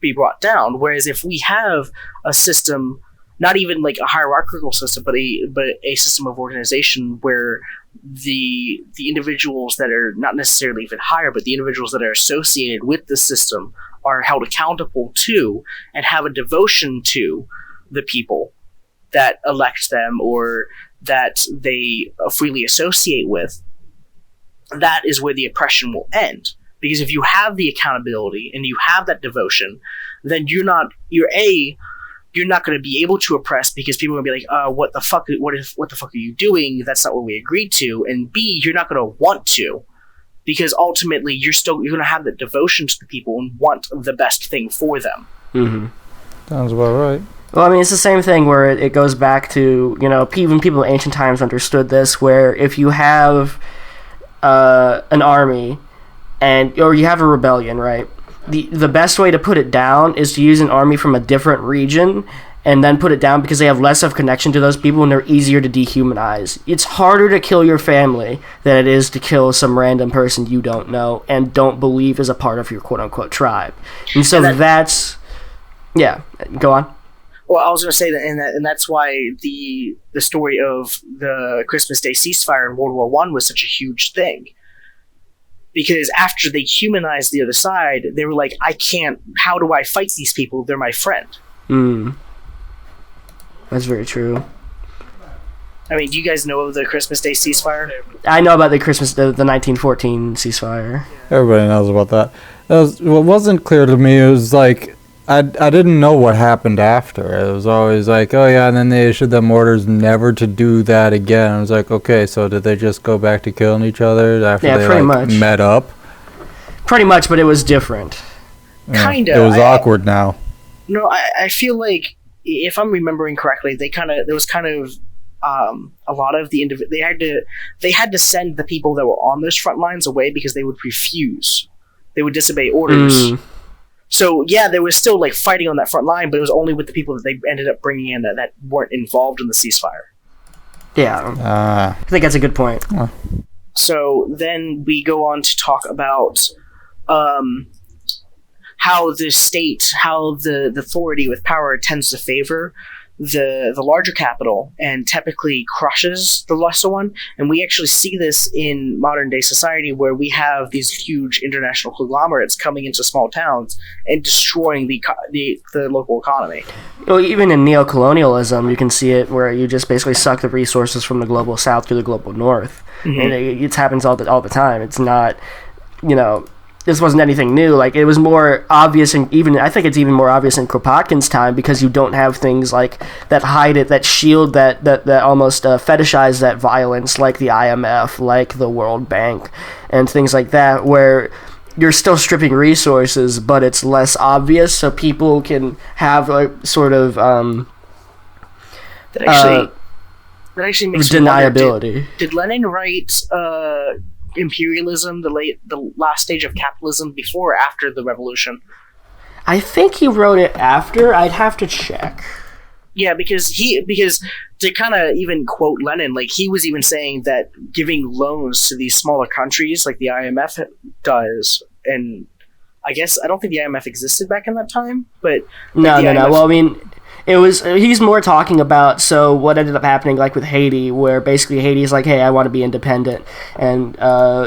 be brought down. Whereas if we have a system, not even like a hierarchical system, but a system of organization where the individuals that are not necessarily even higher, but the individuals that are associated with the system are held accountable to and have a devotion to the people that elect them or that they freely associate with, that is where the oppression will end. Because if you have the accountability and you have that devotion, then you're not going to be able to oppress, because people are going to be like, what the fuck are you doing? That's not what we agreed to. And B, you're not going to want to, because ultimately you're going to have that devotion to the people and want the best thing for them. Mm-hmm. Sounds about right. Well, I mean, it's the same thing where it goes back to, even people in ancient times understood this, where if you have an army or you have a rebellion, right? The best way to put it down is to use an army from a different region and then put it down, because they have less of connection to those people and they're easier to dehumanize. It's harder to kill your family than it is to kill some random person you don't know and don't believe is a part of your quote-unquote tribe. And so that's... Yeah, go on. Well, I was going to say that, and that's why the story of the Christmas Day ceasefire in World War I was such a huge thing. Because after they humanized the other side, they were like, how do I fight these people? They're my friend. That's very true. I mean, do you guys know of the Christmas Day ceasefire? I know about the 1914 ceasefire. Everybody knows about that. What wasn't clear to me, it was like, I didn't know what happened after. It was always like, oh yeah, and then they issued them orders never to do that again. I was like, okay, so did they just go back to killing each other after they met up? Pretty much, but it was different. Kinda. It was awkward now. No, I feel like, if I'm remembering correctly, there was kind of a lot of they had to send the people that were on those front lines away because they would refuse. They would disobey orders. So yeah, there was still like fighting on that front line, but it was only with the people that they ended up bringing in that weren't involved in the ceasefire. Yeah, I think that's a good point. So then we go on to talk about how the authority with power tends to favor the larger capital and typically crushes the lesser one. And we actually see this in modern day society, where we have these huge international conglomerates coming into small towns and destroying the local economy. Well, even in neocolonialism, you can see it where you just basically suck the resources from the global south to the global north. Mm-hmm. And it happens all the time. It's not, this wasn't anything new. Like, it was more obvious, and I think it's even more obvious in Kropotkin's time, because you don't have things like that hide it, that shield, that almost fetishize that violence, like the IMF, like the World Bank, and things like that, where you're still stripping resources, but it's less obvious, so people can have a sort of that actually makes deniability. Did Lenin write imperialism, the last stage of capitalism, before or after the revolution? I think he wrote it after. I'd have to check. Yeah, because to kind of even quote Lenin, like, he was even saying that giving loans to these smaller countries like the IMF does, and I don't think the IMF existed back in that time, but no. Well, I mean, he's more talking about, so what ended up happening, like with Haiti, where basically Haiti's like, hey, I want to be independent, and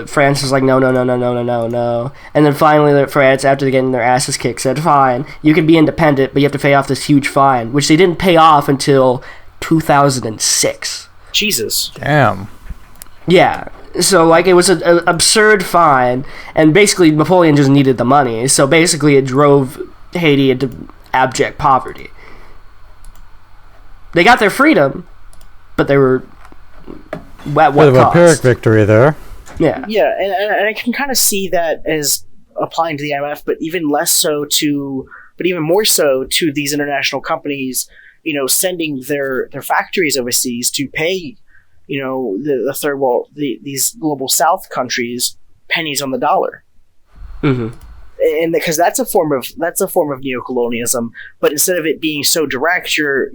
France is like, no, and then finally France, after getting their asses kicked, said, fine, you can be independent, but you have to pay off this huge fine, which they didn't pay off until 2006. Jesus. Damn. Yeah. So, like, it was an absurd fine, and basically Napoleon just needed the money, so basically it drove Haiti into abject poverty. They got their freedom, but they were at what bit of cost? a Pyrrhic victory there. Yeah. Yeah, and I can kind of see that as applying to the IMF, but even more so to these international companies, sending their factories overseas to pay, the third world, these global South countries pennies on the dollar. Mm-hmm. and because that's a form of neocolonialism. But instead of it being so direct, you're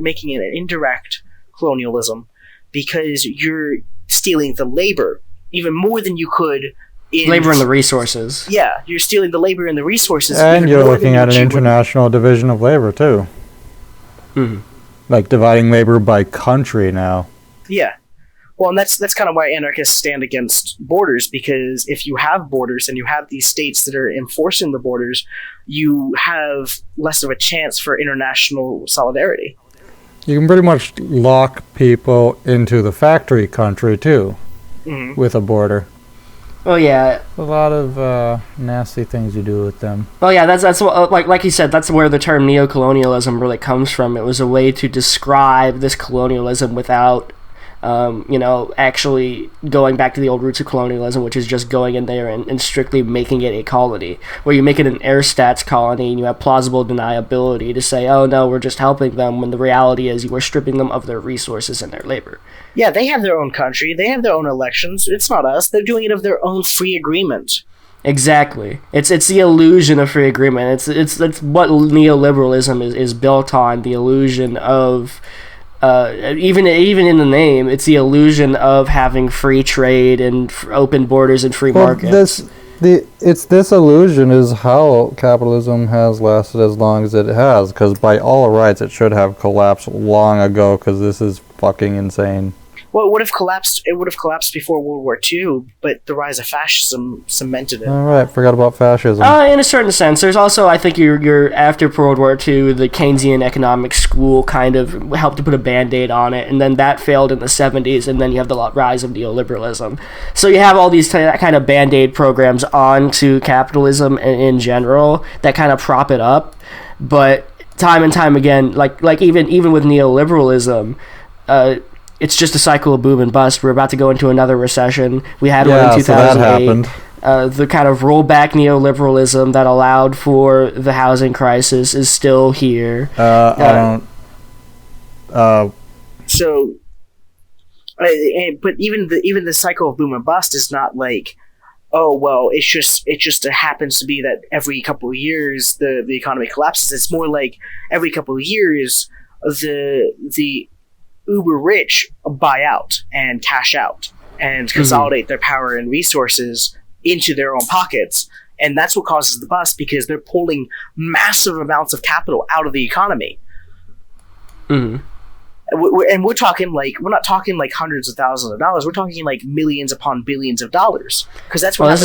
making it an indirect colonialism, because you're stealing the labor even more than you could. Labor and the resources. Yeah, you're stealing the labor and the resources. And you're looking at an international division of labor too. Mm-hmm. Like dividing labor by country now. Yeah. Well, and that's kind of why anarchists stand against borders, because if you have borders and you have these states that are enforcing the borders, you have less of a chance for international solidarity. You can pretty much lock people into the factory country too, with a border. Well, yeah. A lot of nasty things you do with them. Well, yeah, that's what, like you said, that's where the term neocolonialism really comes from. It was a way to describe this colonialism without, actually going back to the old roots of colonialism, which is just going in there and strictly making it a colony, where you make it an air stats colony and you have plausible deniability to say, oh no, we're just helping them, when the reality is you are stripping them of their resources and their labor. Yeah, they have their own country, they have their own elections, it's not us, they're doing it of their own free agreement. Exactly. It's the illusion of free agreement. It's what neoliberalism is built on, the illusion of even in the name, it's the illusion of having free trade and open borders and free markets. This illusion is how capitalism has lasted as long as it has, because by all rights it should have collapsed long ago, because this is fucking insane. Well, it would have collapsed before World War II, but the rise of fascism cemented it. All right, forgot about fascism. In a certain sense, there's also, I think, you're after World War II, the Keynesian economic school kind of helped to put a band-aid on it, and then that failed in the 70s, and then you have the rise of neoliberalism. So you have all these kind of band-aid programs onto capitalism in general that kind of prop it up, but time and time again, like even with neoliberalism, it's just a cycle of boom and bust. We're about to go into another recession. We had one in 2008. So that happened. The kind of rollback neoliberalism that allowed for the housing crisis is still here. But even the cycle of boom and bust is not like, oh well, it just happens to be that every couple of years the economy collapses. It's more like every couple of years the uber rich buy out and cash out and consolidate their power and resources into their own pockets, and that's what causes the bust, because they're pulling massive amounts of capital out of the economy. And we're talking we're not talking like hundreds of thousands of dollars. We're talking like millions upon billions of dollars, because that's what. This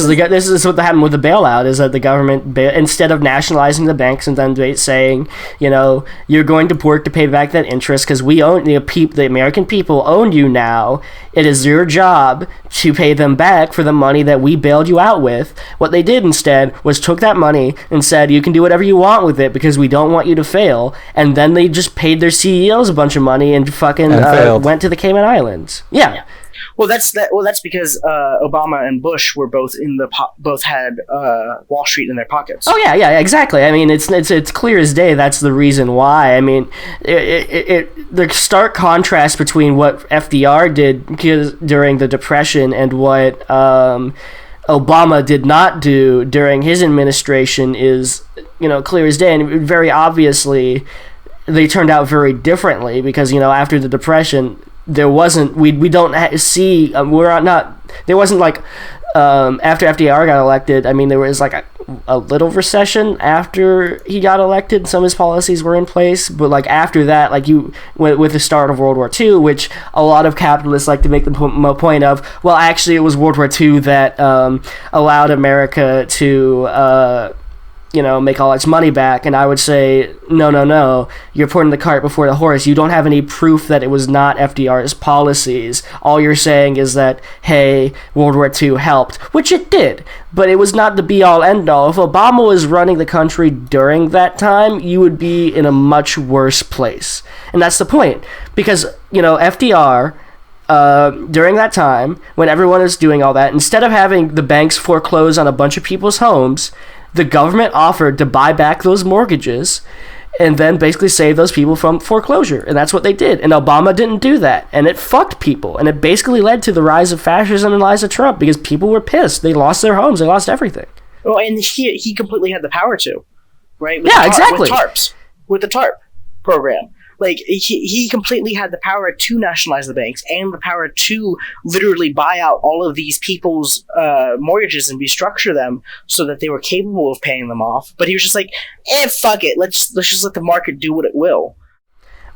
is what happened with the bailout. Is that the government, instead of nationalizing the banks and then saying, you're going to work to pay back that interest because we own the American people own you now. It is your job to pay them back for the money that we bailed you out with. What they did instead was took that money and said, you can do whatever you want with it because we don't want you to fail. And then they just paid their CEOs a bunch of money and fucking went to the Cayman Islands. Yeah. Well, that's because Obama and Bush were both both had Wall Street in their pockets. Oh yeah, exactly. I mean, it's clear as day. That's the reason why. I mean, the stark contrast between what FDR did during the Depression and what Obama did not do during his administration is clear as day, and very obviously they turned out very differently, because after the Depression, there wasn't there wasn't like after FDR got elected. I mean, there was like a little recession after he got elected. Some of his policies were in place, but like after that, like with the start of World War II, which a lot of capitalists like to make the point of, well, actually it was World War II that allowed America to make all its money back. And I would say, no, you're putting the cart before the horse. You don't have any proof that it was not FDR's policies. All you're saying is that, hey, World War II helped, which it did, but it was not the be-all, end-all. If Obama was running the country during that time, you would be in a much worse place. And that's the point, because, FDR, during that time, when everyone was doing all that, instead of having the banks foreclose on a bunch of people's homes, the government offered to buy back those mortgages and then basically save those people from foreclosure. And that's what they did. And Obama didn't do that. And it fucked people. And it basically led to the rise of fascism and the rise of Trump, because people were pissed. They lost their homes. They lost everything. Well, and he completely had the power to, right? Exactly. With the TARP program. Like, he completely had the power to nationalize the banks and the power to literally buy out all of these people's mortgages and restructure them so that they were capable of paying them off. But he was just like, fuck it. Let's just let the market do what it will.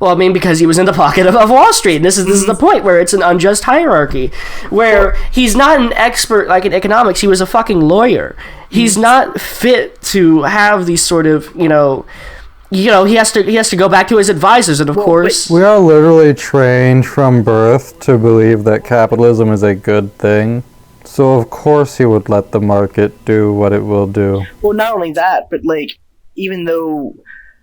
Well, I mean, because he was in the pocket of Wall Street. And this is the point where it's an unjust hierarchy, where he's not an expert like in economics. He was a fucking lawyer. He's not fit to have these sort of, he has to go back to his advisors, and of course... We are literally trained from birth to believe that capitalism is a good thing. So of course he would let the market do what it will do. Well, not only that, but like, even though...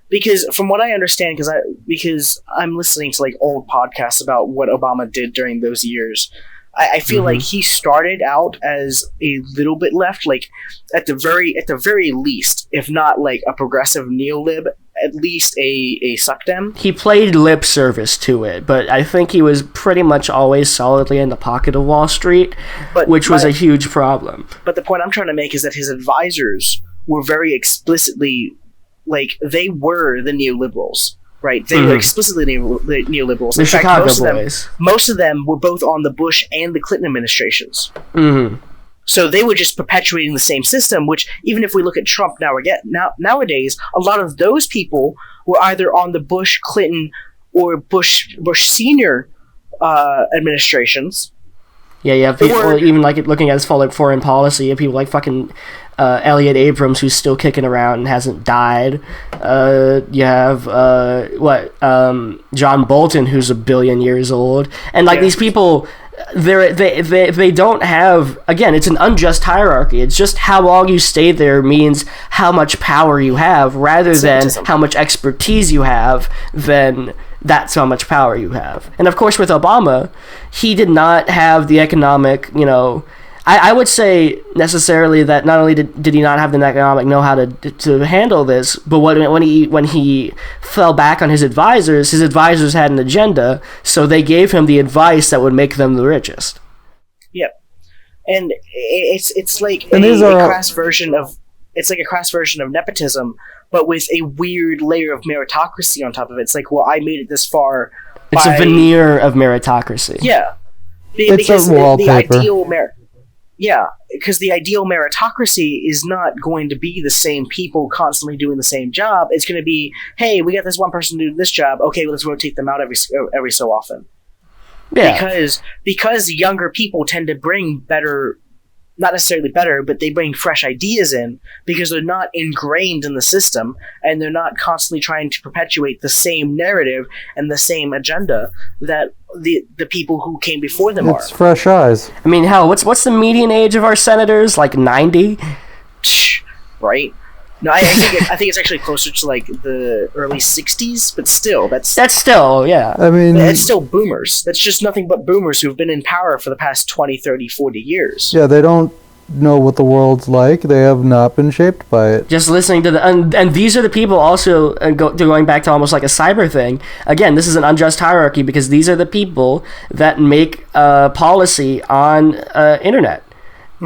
Because from what I understand, because I'm listening to like old podcasts about what Obama did during those years, I feel like he started out as a little bit left, like at the very least, if not like a progressive neolib, at least a suckdem. He played lip service to it, but I think he was pretty much always solidly in the pocket of Wall Street, which was a huge problem. But the point I'm trying to make is that his advisors were very explicitly, like, they were the neoliberals. Right, they were explicitly neoliberals. The In fact, Chicago boys. Most of them were both on the Bush and the Clinton administrations. So they were just perpetuating the same system. Which, even if we look at Trump nowadays, a lot of those people were either on the Bush, Clinton, or Bush senior administrations. Yeah, you have people, even like looking at his foreign policy, you have people like fucking Elliot Abrams, who's still kicking around and hasn't died. You have John Bolton, who's 1 billion years old, and like these people, they don't have. Again, it's an unjust hierarchy. It's just how long you stay there means how much power you have, rather than how much expertise you have. Then that's how much power you have. And of course, with Obama, he did not have the economic, I would say necessarily that not only did he not have the economic know-how to handle this, but when he fell back on his advisors had an agenda, so they gave him the advice that would make them the richest. Yep. And it's like a crass version of nepotism, but with a weird layer of meritocracy on top of it. It's like, well, I made it this far. It's a veneer of meritocracy. Yeah. It's a wallpaper. Because the ideal meritocracy is not going to be the same people constantly doing the same job. It's going to be, hey, we got this one person doing this job. Okay, let's rotate them out every so often. Yeah. Because younger people tend to bring better, not necessarily better, but they bring fresh ideas in because they're not ingrained in the system and they're not constantly trying to perpetuate the same narrative and the same agenda that the people who came before them are. It's fresh eyes. I mean, hell, what's the median age of our senators? Like 90? Right? No, I think it's actually closer to like the early 60s, but still, that's still, yeah. I mean, it's still boomers. That's just nothing but boomers who've been in power for the past 20, 30, 40 years. Yeah, they don't know what the world's like. They have not been shaped by it. Just listening to and these are the people also, going back to almost like a cyber thing. Again, this is an unjust hierarchy because these are the people that make policy on internet.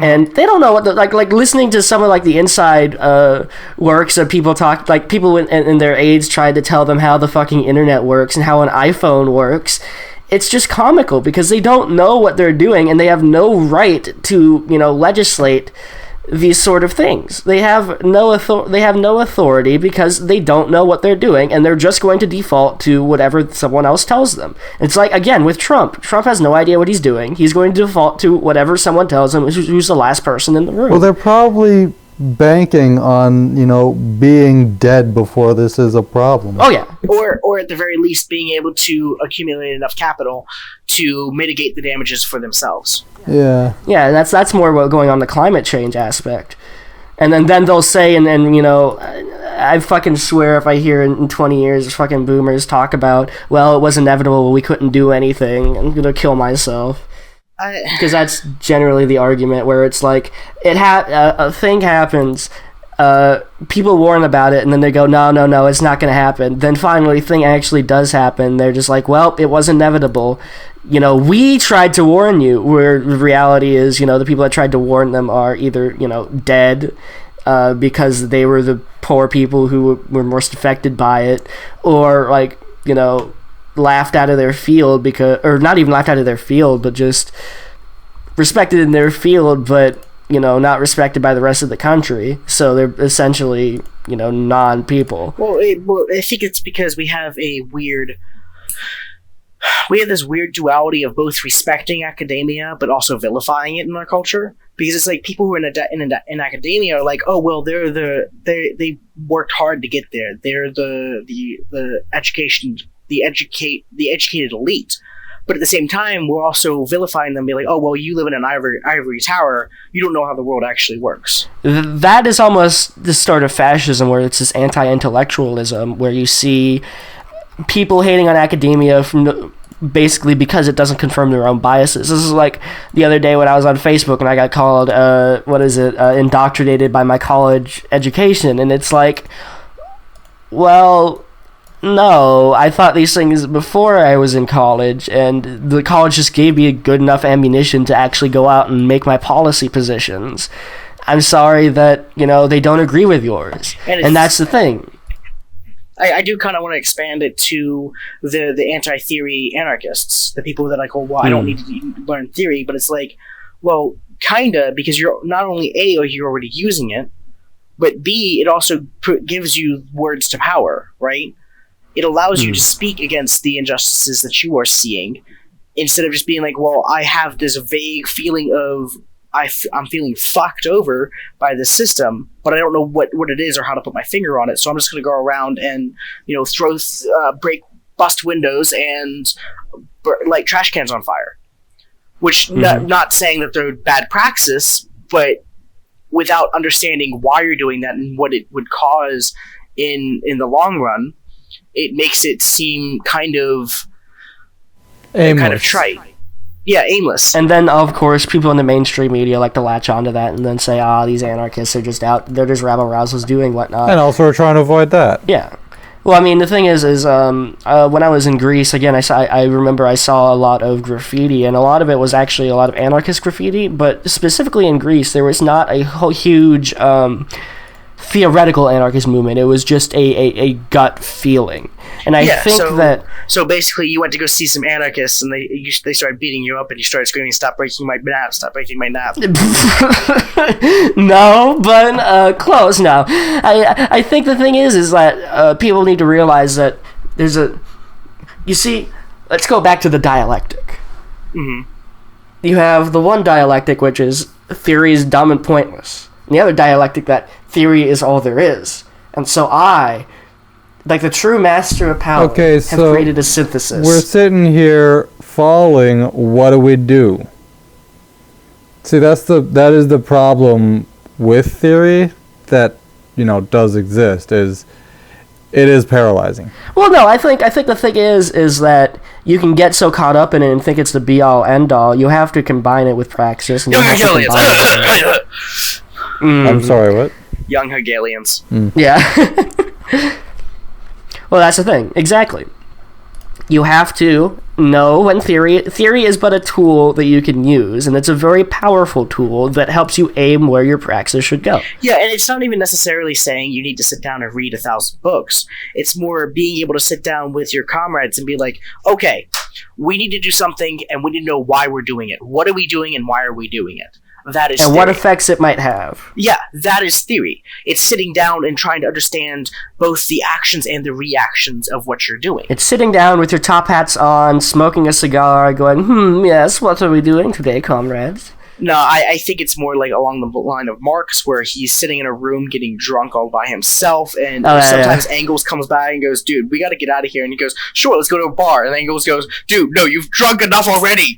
And they don't know what like listening to some of like the inside works of people talk, like people in their aides tried to tell them how the fucking internet works and how an iPhone works. It's just comical because they don't know what they're doing and they have no right to legislate these sort of things. They have no authority because they don't know what they're doing and they're just going to default to whatever someone else tells them. It's like, again, with Trump has no idea what he's doing. He's going to default to whatever someone tells him who's the last person in the room. Well, they're probably banking on being dead before this is a problem. Oh yeah. Or at the very least being able to accumulate enough capital to mitigate the damages for themselves. Yeah. Yeah, and that's more what going on the climate change aspect. And then they'll say, and I fucking swear if I hear in 20 years fucking boomers talk about, well, it was inevitable, we couldn't do anything, I'm gonna kill myself. Because that's generally the argument where it's like, a thing happens, people warn about it, and then they go, no, it's not gonna happen. Then finally, the thing actually does happen, they're just like, well, it was inevitable. We tried to warn you, where the reality is, the people that tried to warn them are either, dead, because they were the poor people who were most affected by it, or like, you know, laughed out of their field because, or not even laughed out of their field, but just respected in their field, but, you know, not respected by the rest of the country. So they're essentially, you know, non-people. Well, I think it's because we have this weird duality of both respecting academia but also vilifying it in our culture. Because it's like people who are in academia are like, oh well, they worked hard to get there. They're the educated elite. But at the same time, we're also vilifying them, be like, oh well, you live in an ivory tower. You don't know how the world actually works. That is almost the start of fascism, where it's this anti-intellectualism, where you see people hating on academia basically because it doesn't confirm their own biases. This is like the other day when I was on Facebook and I got called, indoctrinated by my college education. And it's like, well, no, I thought these things before I was in college, and the college just gave me a good enough ammunition to actually go out and make my policy positions. I'm sorry that, you know, they don't agree with yours. And that's the thing. I do kind of want to expand it to the anti-theory anarchists, the people that are like, oh, well, I don't need to learn theory, but it's like, well, kinda, because you're not only A, or you're already using it, but B, it also gives you words to power, right? It allows you to speak against the injustices that you are seeing, instead of just being like, well, I have this vague feeling of I'm feeling fucked over by this system, but I don't know what it is or how to put my finger on it. So I'm just going to go around and, you know, bust windows and light trash cans on fire. Which, not saying that they're bad praxis, but without understanding why you're doing that and what it would cause in the long run, it makes it seem kind of trite. Yeah, aimless. And then, of course, people in the mainstream media like to latch onto that and then say, these anarchists are just out, they're just rabble-rousers doing whatnot. And also we're trying to avoid that. Yeah. Well, I mean, the thing is when I was in Greece, again, I remember I saw a lot of graffiti, and a lot of it was actually a lot of anarchist graffiti, but specifically in Greece, there was not a whole huge theoretical anarchist movement. It was just a gut feeling. And I think that... So basically, you went to go see some anarchists, and they started beating you up, and you started screaming, stop breaking my nap, stop breaking my nap. No, but close now. I think the thing is that people need to realize that there's you see, let's go back to the dialectic. Mm-hmm. You have the one dialectic, which is theory is dumb and pointless. And the other dialectic, that theory is all there is. And so I, like the true master of power, have created a synthesis. We're sitting here falling. What do we do? See, that is the problem with theory that, you know, does exist, is it is paralyzing. Well, no, I think the thing is that you can get so caught up in it and think it's the be all end all. You have to combine it with praxis. And I'm sorry, what? Young Hegelians. Yeah. Well, that's the thing. Exactly. You have to know when theory is but a tool that you can use, and it's a very powerful tool that helps you aim where your praxis should go. Yeah, and it's not even necessarily saying you need to sit down and read 1,000 books. It's more being able to sit down with your comrades and be like, okay, we need to do something, and we need to know why we're doing it. What are we doing, and why are we doing it? That is and theory. What effects it might have. Yeah, that is theory. It's sitting down and trying to understand both the actions and the reactions of what you're doing. It's sitting down with your top hats on, smoking a cigar, going, yes, what are we doing today, comrades? No, I think it's more like along the line of Marx, where he's sitting in a room getting drunk all by himself, and sometimes Engels comes by and goes, dude, we gotta get out of here, and he goes, sure, let's go to a bar, and Engels goes, dude, no, you've drunk enough already!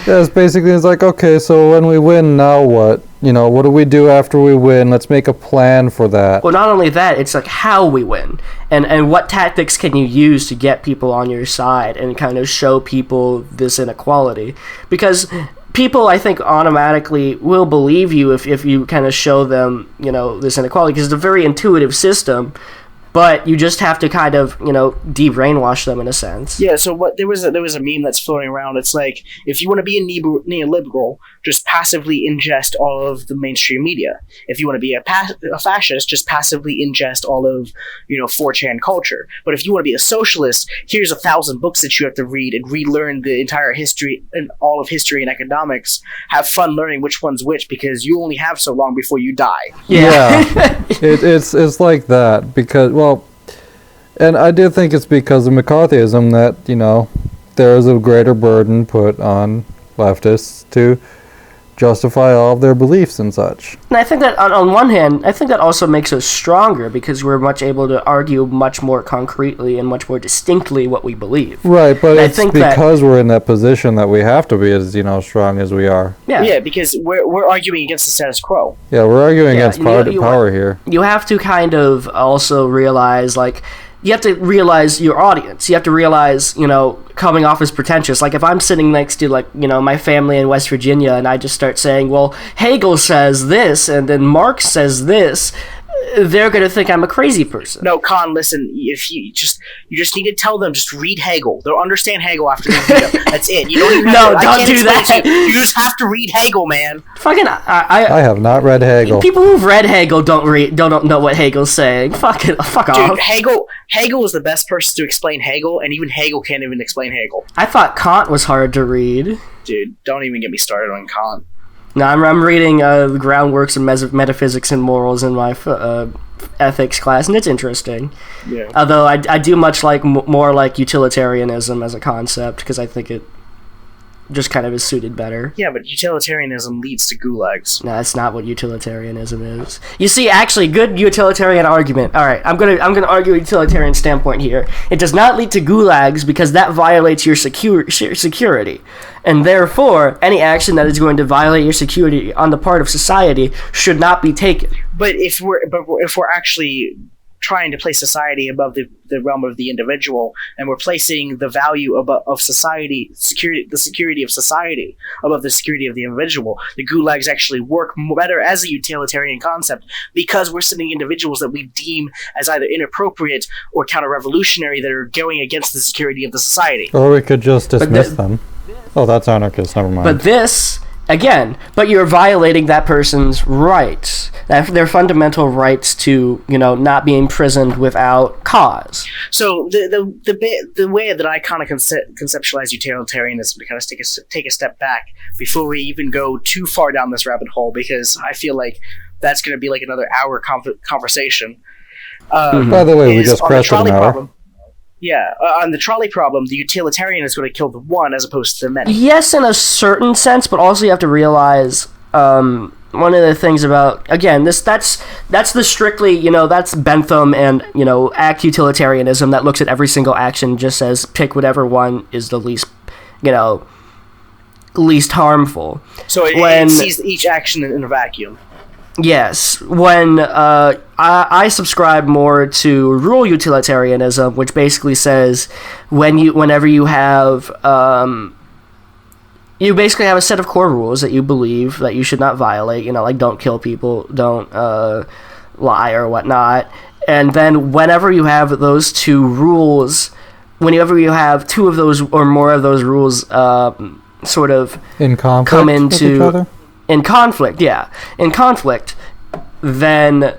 Yeah, it's like, okay, so when we win, now what? You know, what do we do after we win? Let's make a plan for that. Well, not only that, it's like how we win. And what tactics can you use to get people on your side and kind of show people this inequality? Because people, I think, automatically will believe you if you kind of show them, you know, this inequality, because it's a very intuitive system. but you just have to kind of, de-brainwash them in a sense. Yeah, so there was a meme that's floating around. It's like, if you want to be a neoliberal, just passively ingest all of the mainstream media. If you want to be a fascist, just passively ingest all of 4chan culture. But if you want to be a socialist, here's 1,000 books that you have to read and relearn the entire history and all of history and economics. Have fun learning which one's which, because you only have so long before you die. Yeah. It's like that because, well, and I do think it's because of McCarthyism that, there is a greater burden put on leftists to justify all of their beliefs and such. And I think that on one hand, I think that also makes us stronger because we're much able to argue much more concretely and much more distinctly what we believe. Right, but And it's because we're in that position that we have to be as strong as we are. Yeah, because we're arguing against the status quo. Yeah, we're arguing against power here. You have to kind of also realize, you have to realize your audience. You have to realize, coming off as pretentious. Like, if I'm sitting next to, my family in West Virginia and I just start saying, well, Hegel says this, and then Marx says this, they're going to think I'm a crazy person. No, Khan, listen, if you just need to tell them, just read Hegel. They'll understand Hegel after they read him. That's it. You don't even have to, don't do that. You just have to read Hegel, man. Fucking, I have not read Hegel. People who've read Hegel don't know what Hegel's saying. Fuck off. Dude, Hegel is the best person to explain Hegel, and even Hegel can't even explain Hegel. I thought Kant was hard to read. Dude, don't even get me started on Kant. No, I'm reading the groundworks of metaphysics and morals in my ethics class, and it's interesting. Yeah. Although I do much more like utilitarianism as a concept, because I think it just kind of is suited better. Yeah, but utilitarianism leads to gulags. No, that's not what utilitarianism is. You see, actually, good utilitarian argument. All right, I'm gonna argue a utilitarian standpoint here. It does not lead to gulags because that violates your security, and therefore, any action that is going to violate your security on the part of society should not be taken. But if we're actually trying to place society above the realm of the individual, and we're placing the value of society, the security of society above the security of the individual, the gulags actually work better as a utilitarian concept, because we're sending individuals that we deem as either inappropriate or counter-revolutionary that are going against the security of the society. Or we could just dismiss them. Oh, that's anarchist, never mind. But this, again, you're violating that person's rights, their fundamental rights to, not be imprisoned without cause. So the way that I kind of conceptualize utilitarianism, to kind of take a step back before we even go too far down this rabbit hole, because I feel like that's going to be like another hour conversation. By the way, we just crashed an hour. Problem. Yeah, on the trolley problem, the utilitarian is going to kill the one as opposed to the many. Yes, in a certain sense, but also you have to realize one of the things about, again, that's the strictly, that's Bentham and, act utilitarianism that looks at every single action just as pick whatever one is the least, least harmful. So it sees each action in a vacuum. Yes, when I subscribe more to rule utilitarianism, which basically says whenever you have you basically have a set of core rules that you believe that you should not violate, like don't kill people, don't lie or whatnot, and then whenever you have those two rules, whenever you have two of those or more of those rules sort of in conflict come into with each other? In conflict, then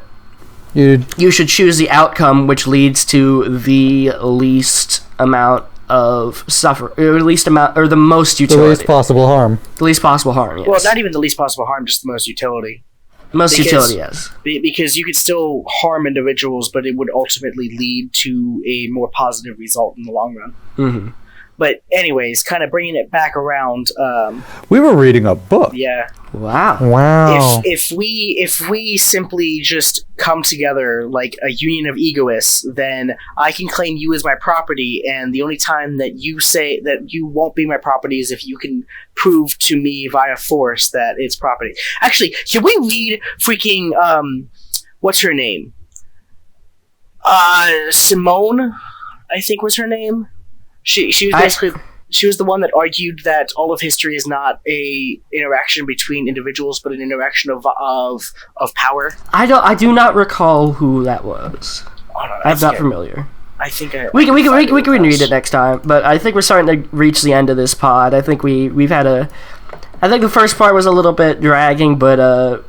you should choose the outcome which leads to the least amount of or the most utility. The least possible harm. The least possible harm, yes. Well, not even the least possible harm, just the most utility. Utility, yes. Because you could still harm individuals, but it would ultimately lead to a more positive result in the long run. Mm-hmm. But anyways, kind of bringing it back around. We were reading a book. Yeah. Wow. If we simply just come together like a union of egoists, then I can claim you as my property, and the only time that you say that you won't be my property is if you can prove to me via force that it's property. Actually, can we read freaking what's her name? Simone, I think was her name. She was basically she was the one that argued that all of history is not a interaction between individuals, but an interaction of power. I do not recall who that was. Hold on, I'm not familiar. I think We can read it next time, but I think we're starting to reach the end of this pod. I think we've had a. I think the first part was a little bit dragging, but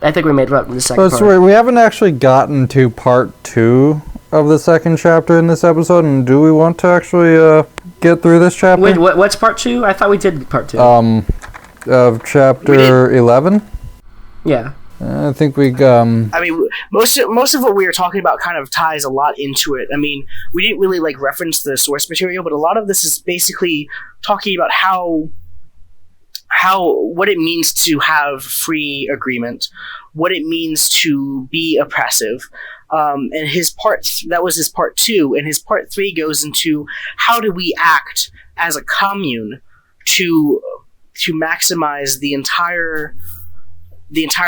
I think we made it up in the second part. Sorry, we haven't actually gotten to part 2 of the second chapter in this episode, and do we want to actually get through this chapter? Wait, what's part 2? I thought we did part 2. Of chapter 11? Yeah. I think we. I mean, most of what we were talking about kind of ties a lot into it. I mean, we didn't really like reference the source material, but a lot of this is basically talking about how what it means to have free agreement, what it means to be oppressive. And that was his part 2, and his part 3 goes into how do we act as a commune to maximize the entire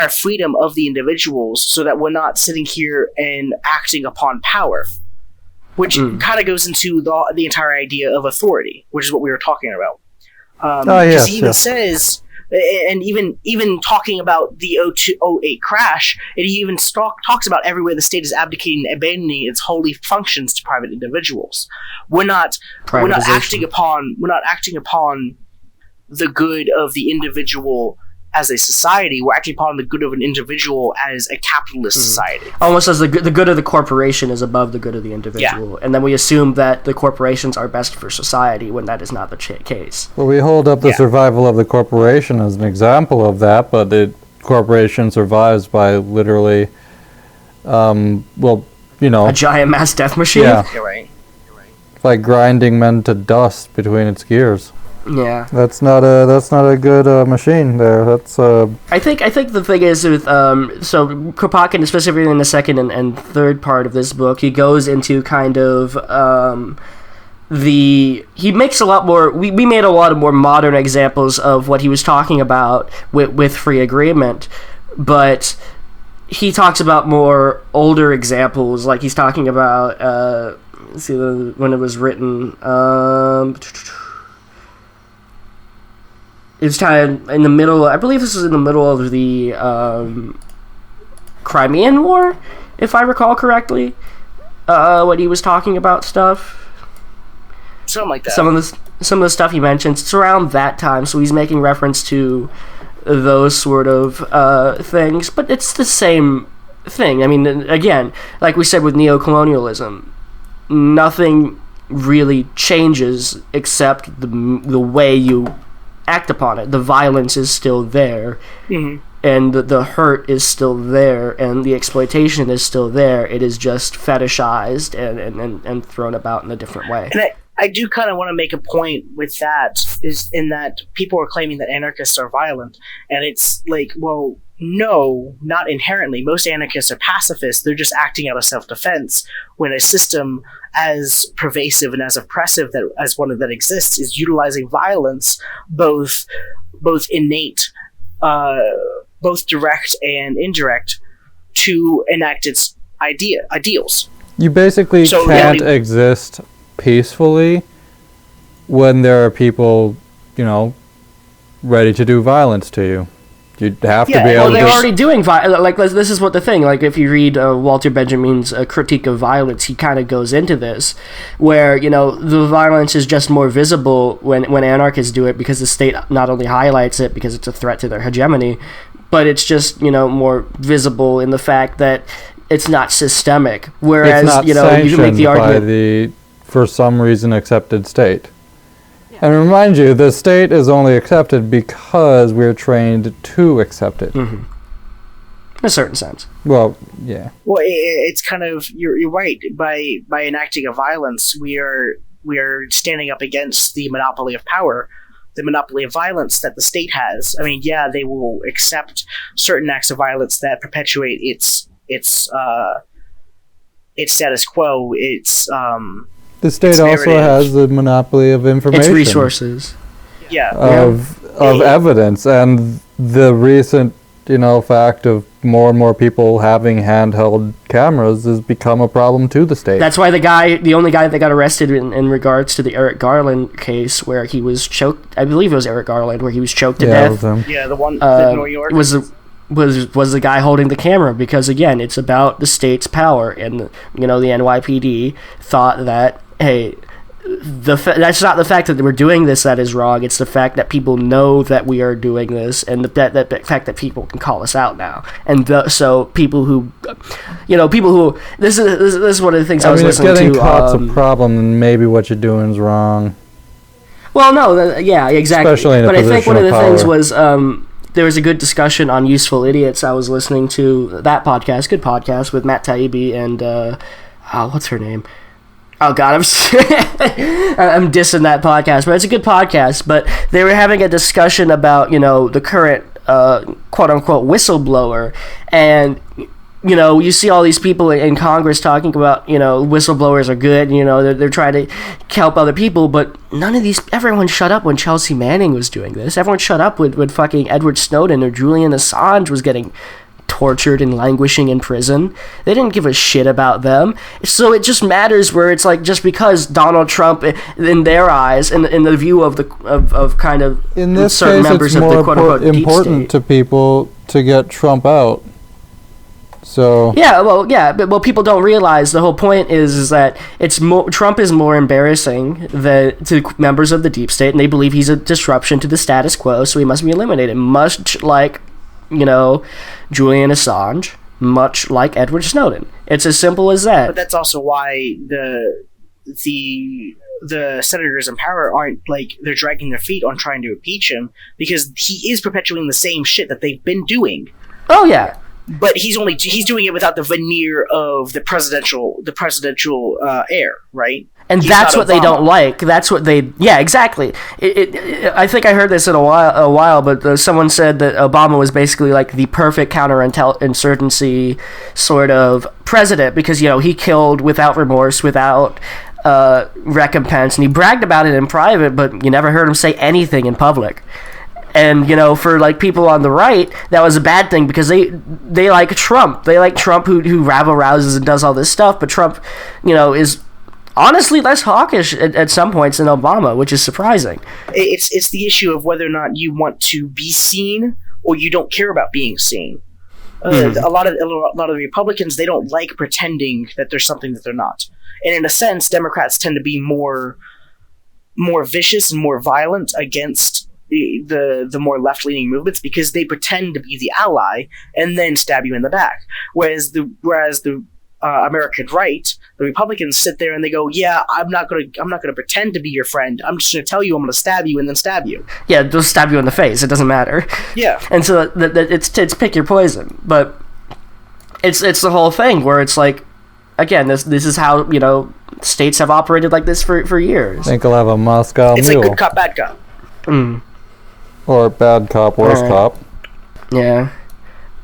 freedom of the individuals, so that we're not sitting here and acting upon power, which kind of goes into the entire idea of authority, which is what we were talking about. Because he even says, and even talking about the 08 crash, it even talks about everywhere the state is abdicating and abandoning its holy functions to private individuals. We're not acting upon the good of the individual as a society. We're acting upon the good of an individual as a capitalist society. Almost as the good of the corporation is above the good of the individual. And then we assume that the corporations are best for society when that is not the case. Well, we hold up the survival of the corporation as an example of that, but the corporation survives by literally, a giant mass death machine? Yeah. You're right. By grinding men to dust between its gears. Yeah, that's not a good machine there. That's I think the thing is with so Kropotkin, specifically in the second and third part of this book, he goes into kind of he makes a lot more. We made a lot of more modern examples of what he was talking about with free agreement, but he talks about more older examples. Like he's talking about let's see when it was written. It's kind of in the middle. I believe this was in the middle of the Crimean War, if I recall correctly. When he was talking about stuff, something like that. Some of the stuff he mentions, it's around that time. So he's making reference to those sort of things, but it's the same thing. I mean, again, like we said with neocolonialism, nothing really changes except the way you act upon it. The violence is still there, and the hurt is still there, and the exploitation is still there. It is just fetishized and thrown about in a different way. And I do kind of want to make a point with that, is in that people are claiming that anarchists are violent, and it's like, well, no, not inherently. Most anarchists are pacifists. They're just acting out of self-defense when a system as pervasive and as oppressive as one that exists is utilizing violence, both innate, both direct and indirect, to enact its ideals. You basically can't exist peacefully when there are people, ready to do violence to you. You'd have to be able to... Well, they're already doing violence. Like, this is what the thing. Like, if you read Walter Benjamin's Critique of Violence, he kind of goes into this, where, the violence is just more visible when anarchists do it, because the state not only highlights it because it's a threat to their hegemony, but it's just, more visible in the fact that it's not systemic. Whereas, it's not you can make the argument... by the, for some reason, accepted state. And remind you, the state is only accepted because we're trained to accept it. In a certain sense. Well, yeah. Well, it's kind of, you're right. By enacting a violence, we are standing up against the monopoly of power, the monopoly of violence that the state has. I mean, yeah, they will accept certain acts of violence that perpetuate its status quo. The state also has the monopoly of information. Its resources. Yeah. Of evidence. And the recent, fact of more and more people having handheld cameras has become a problem to the state. That's why the only guy that got arrested in regards to the Eric Garland case, where he was choked, I believe it was Eric Garland, where he was choked to death. Yeah, the one in New York. was the guy holding the camera, because again, it's about the state's power, and the NYPD thought that, hey, that's not the fact that we're doing this that is wrong. It's the fact that people know that we are doing this, and the fact that people can call us out now. And so people who this is one of the things I was listening to. If getting caught's a problem, then maybe what you're doing is wrong. Well, no, yeah, exactly. Especially in a but I think position one of of the things power. was there was a good discussion on useful idiots. I was listening to that podcast, good podcast, with Matt Taibbi and what's her name? Oh God, I'm dissing that podcast, but it's a good podcast. But they were having a discussion about the current quote unquote whistleblower, and you see all these people in Congress talking about whistleblowers are good, they're trying to help other people, but everyone shut up when Chelsea Manning was doing this. Everyone shut up when fucking Edward Snowden or Julian Assange was getting tortured and languishing in prison. They didn't give a shit about them. So it just matters where it's like, just because Donald Trump, in their eyes, in the view of kind of In this certain case, members it's of the more quote-unquote deep important state. to people to get Trump out. So But people don't realize the whole point is that Trump is more embarrassing to members of the deep state, and they believe he's a disruption to the status quo, so he must be eliminated. Much like Julian Assange, much like Edward Snowden. It's as simple as that. But that's also why the senators in power aren't they're dragging their feet on trying to impeach him, because he is perpetuating the same shit that they've been doing. Oh yeah. But he's doing it without the veneer of the presidential air, right? And that's what they don't like. That's what they... Yeah, exactly. I think I heard this in a while, but someone said that Obama was basically like the perfect counterinsurgency sort of president, because, he killed without remorse, without recompense, and he bragged about it in private, but you never heard him say anything in public. And, for, people on the right, that was a bad thing, because they like Trump. They like Trump who rabble-rouses and does all this stuff, but Trump, is honestly less hawkish at some points than Obama, which is surprising. It's the issue of whether or not you want to be seen or you don't care about being seen. A lot of the Republicans, they don't like pretending that there's something that they're not. And in a sense, Democrats tend to be more vicious and more violent against the more left-leaning movements, because they pretend to be the ally and then stab you in the back. Whereas the American right, the Republicans, sit there and they go, "Yeah, I'm not gonna pretend to be your friend. I'm just gonna tell you I'm gonna stab you and then stab you." Yeah, they'll stab you in the face. It doesn't matter. Yeah. And so it's pick your poison. But it's the whole thing where it's like, again, this is how states have operated like this for years. I think I'll have a Moscow It's Mule. like good cop, bad cop. Or bad cop, worse cop. Yeah.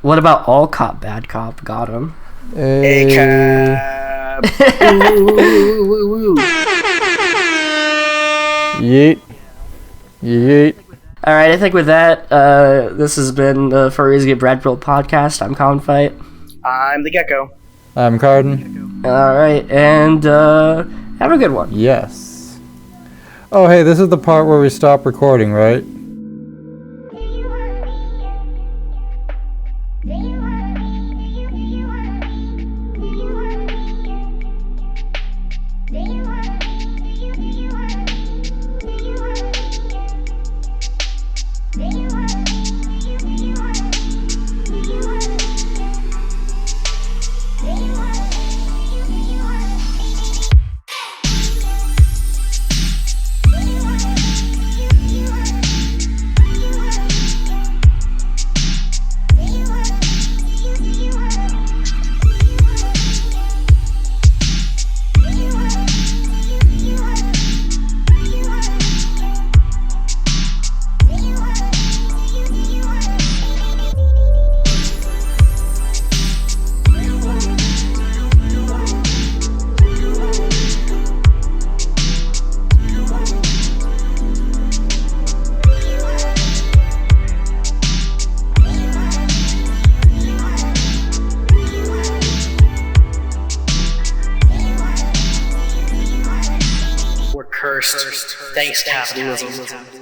What about all cop, bad cop? Got him. A cab. Ooh. Yeet. Yeet. All right, I think with that, this has been the Furries Get Breadpilled podcast. I'm Colin Fight. I'm the Gecko. I'm Carden. All right, and have a good one. Yes. Oh, hey, this is the part where we stop recording, right? We're cursed. Thanks, capitalism.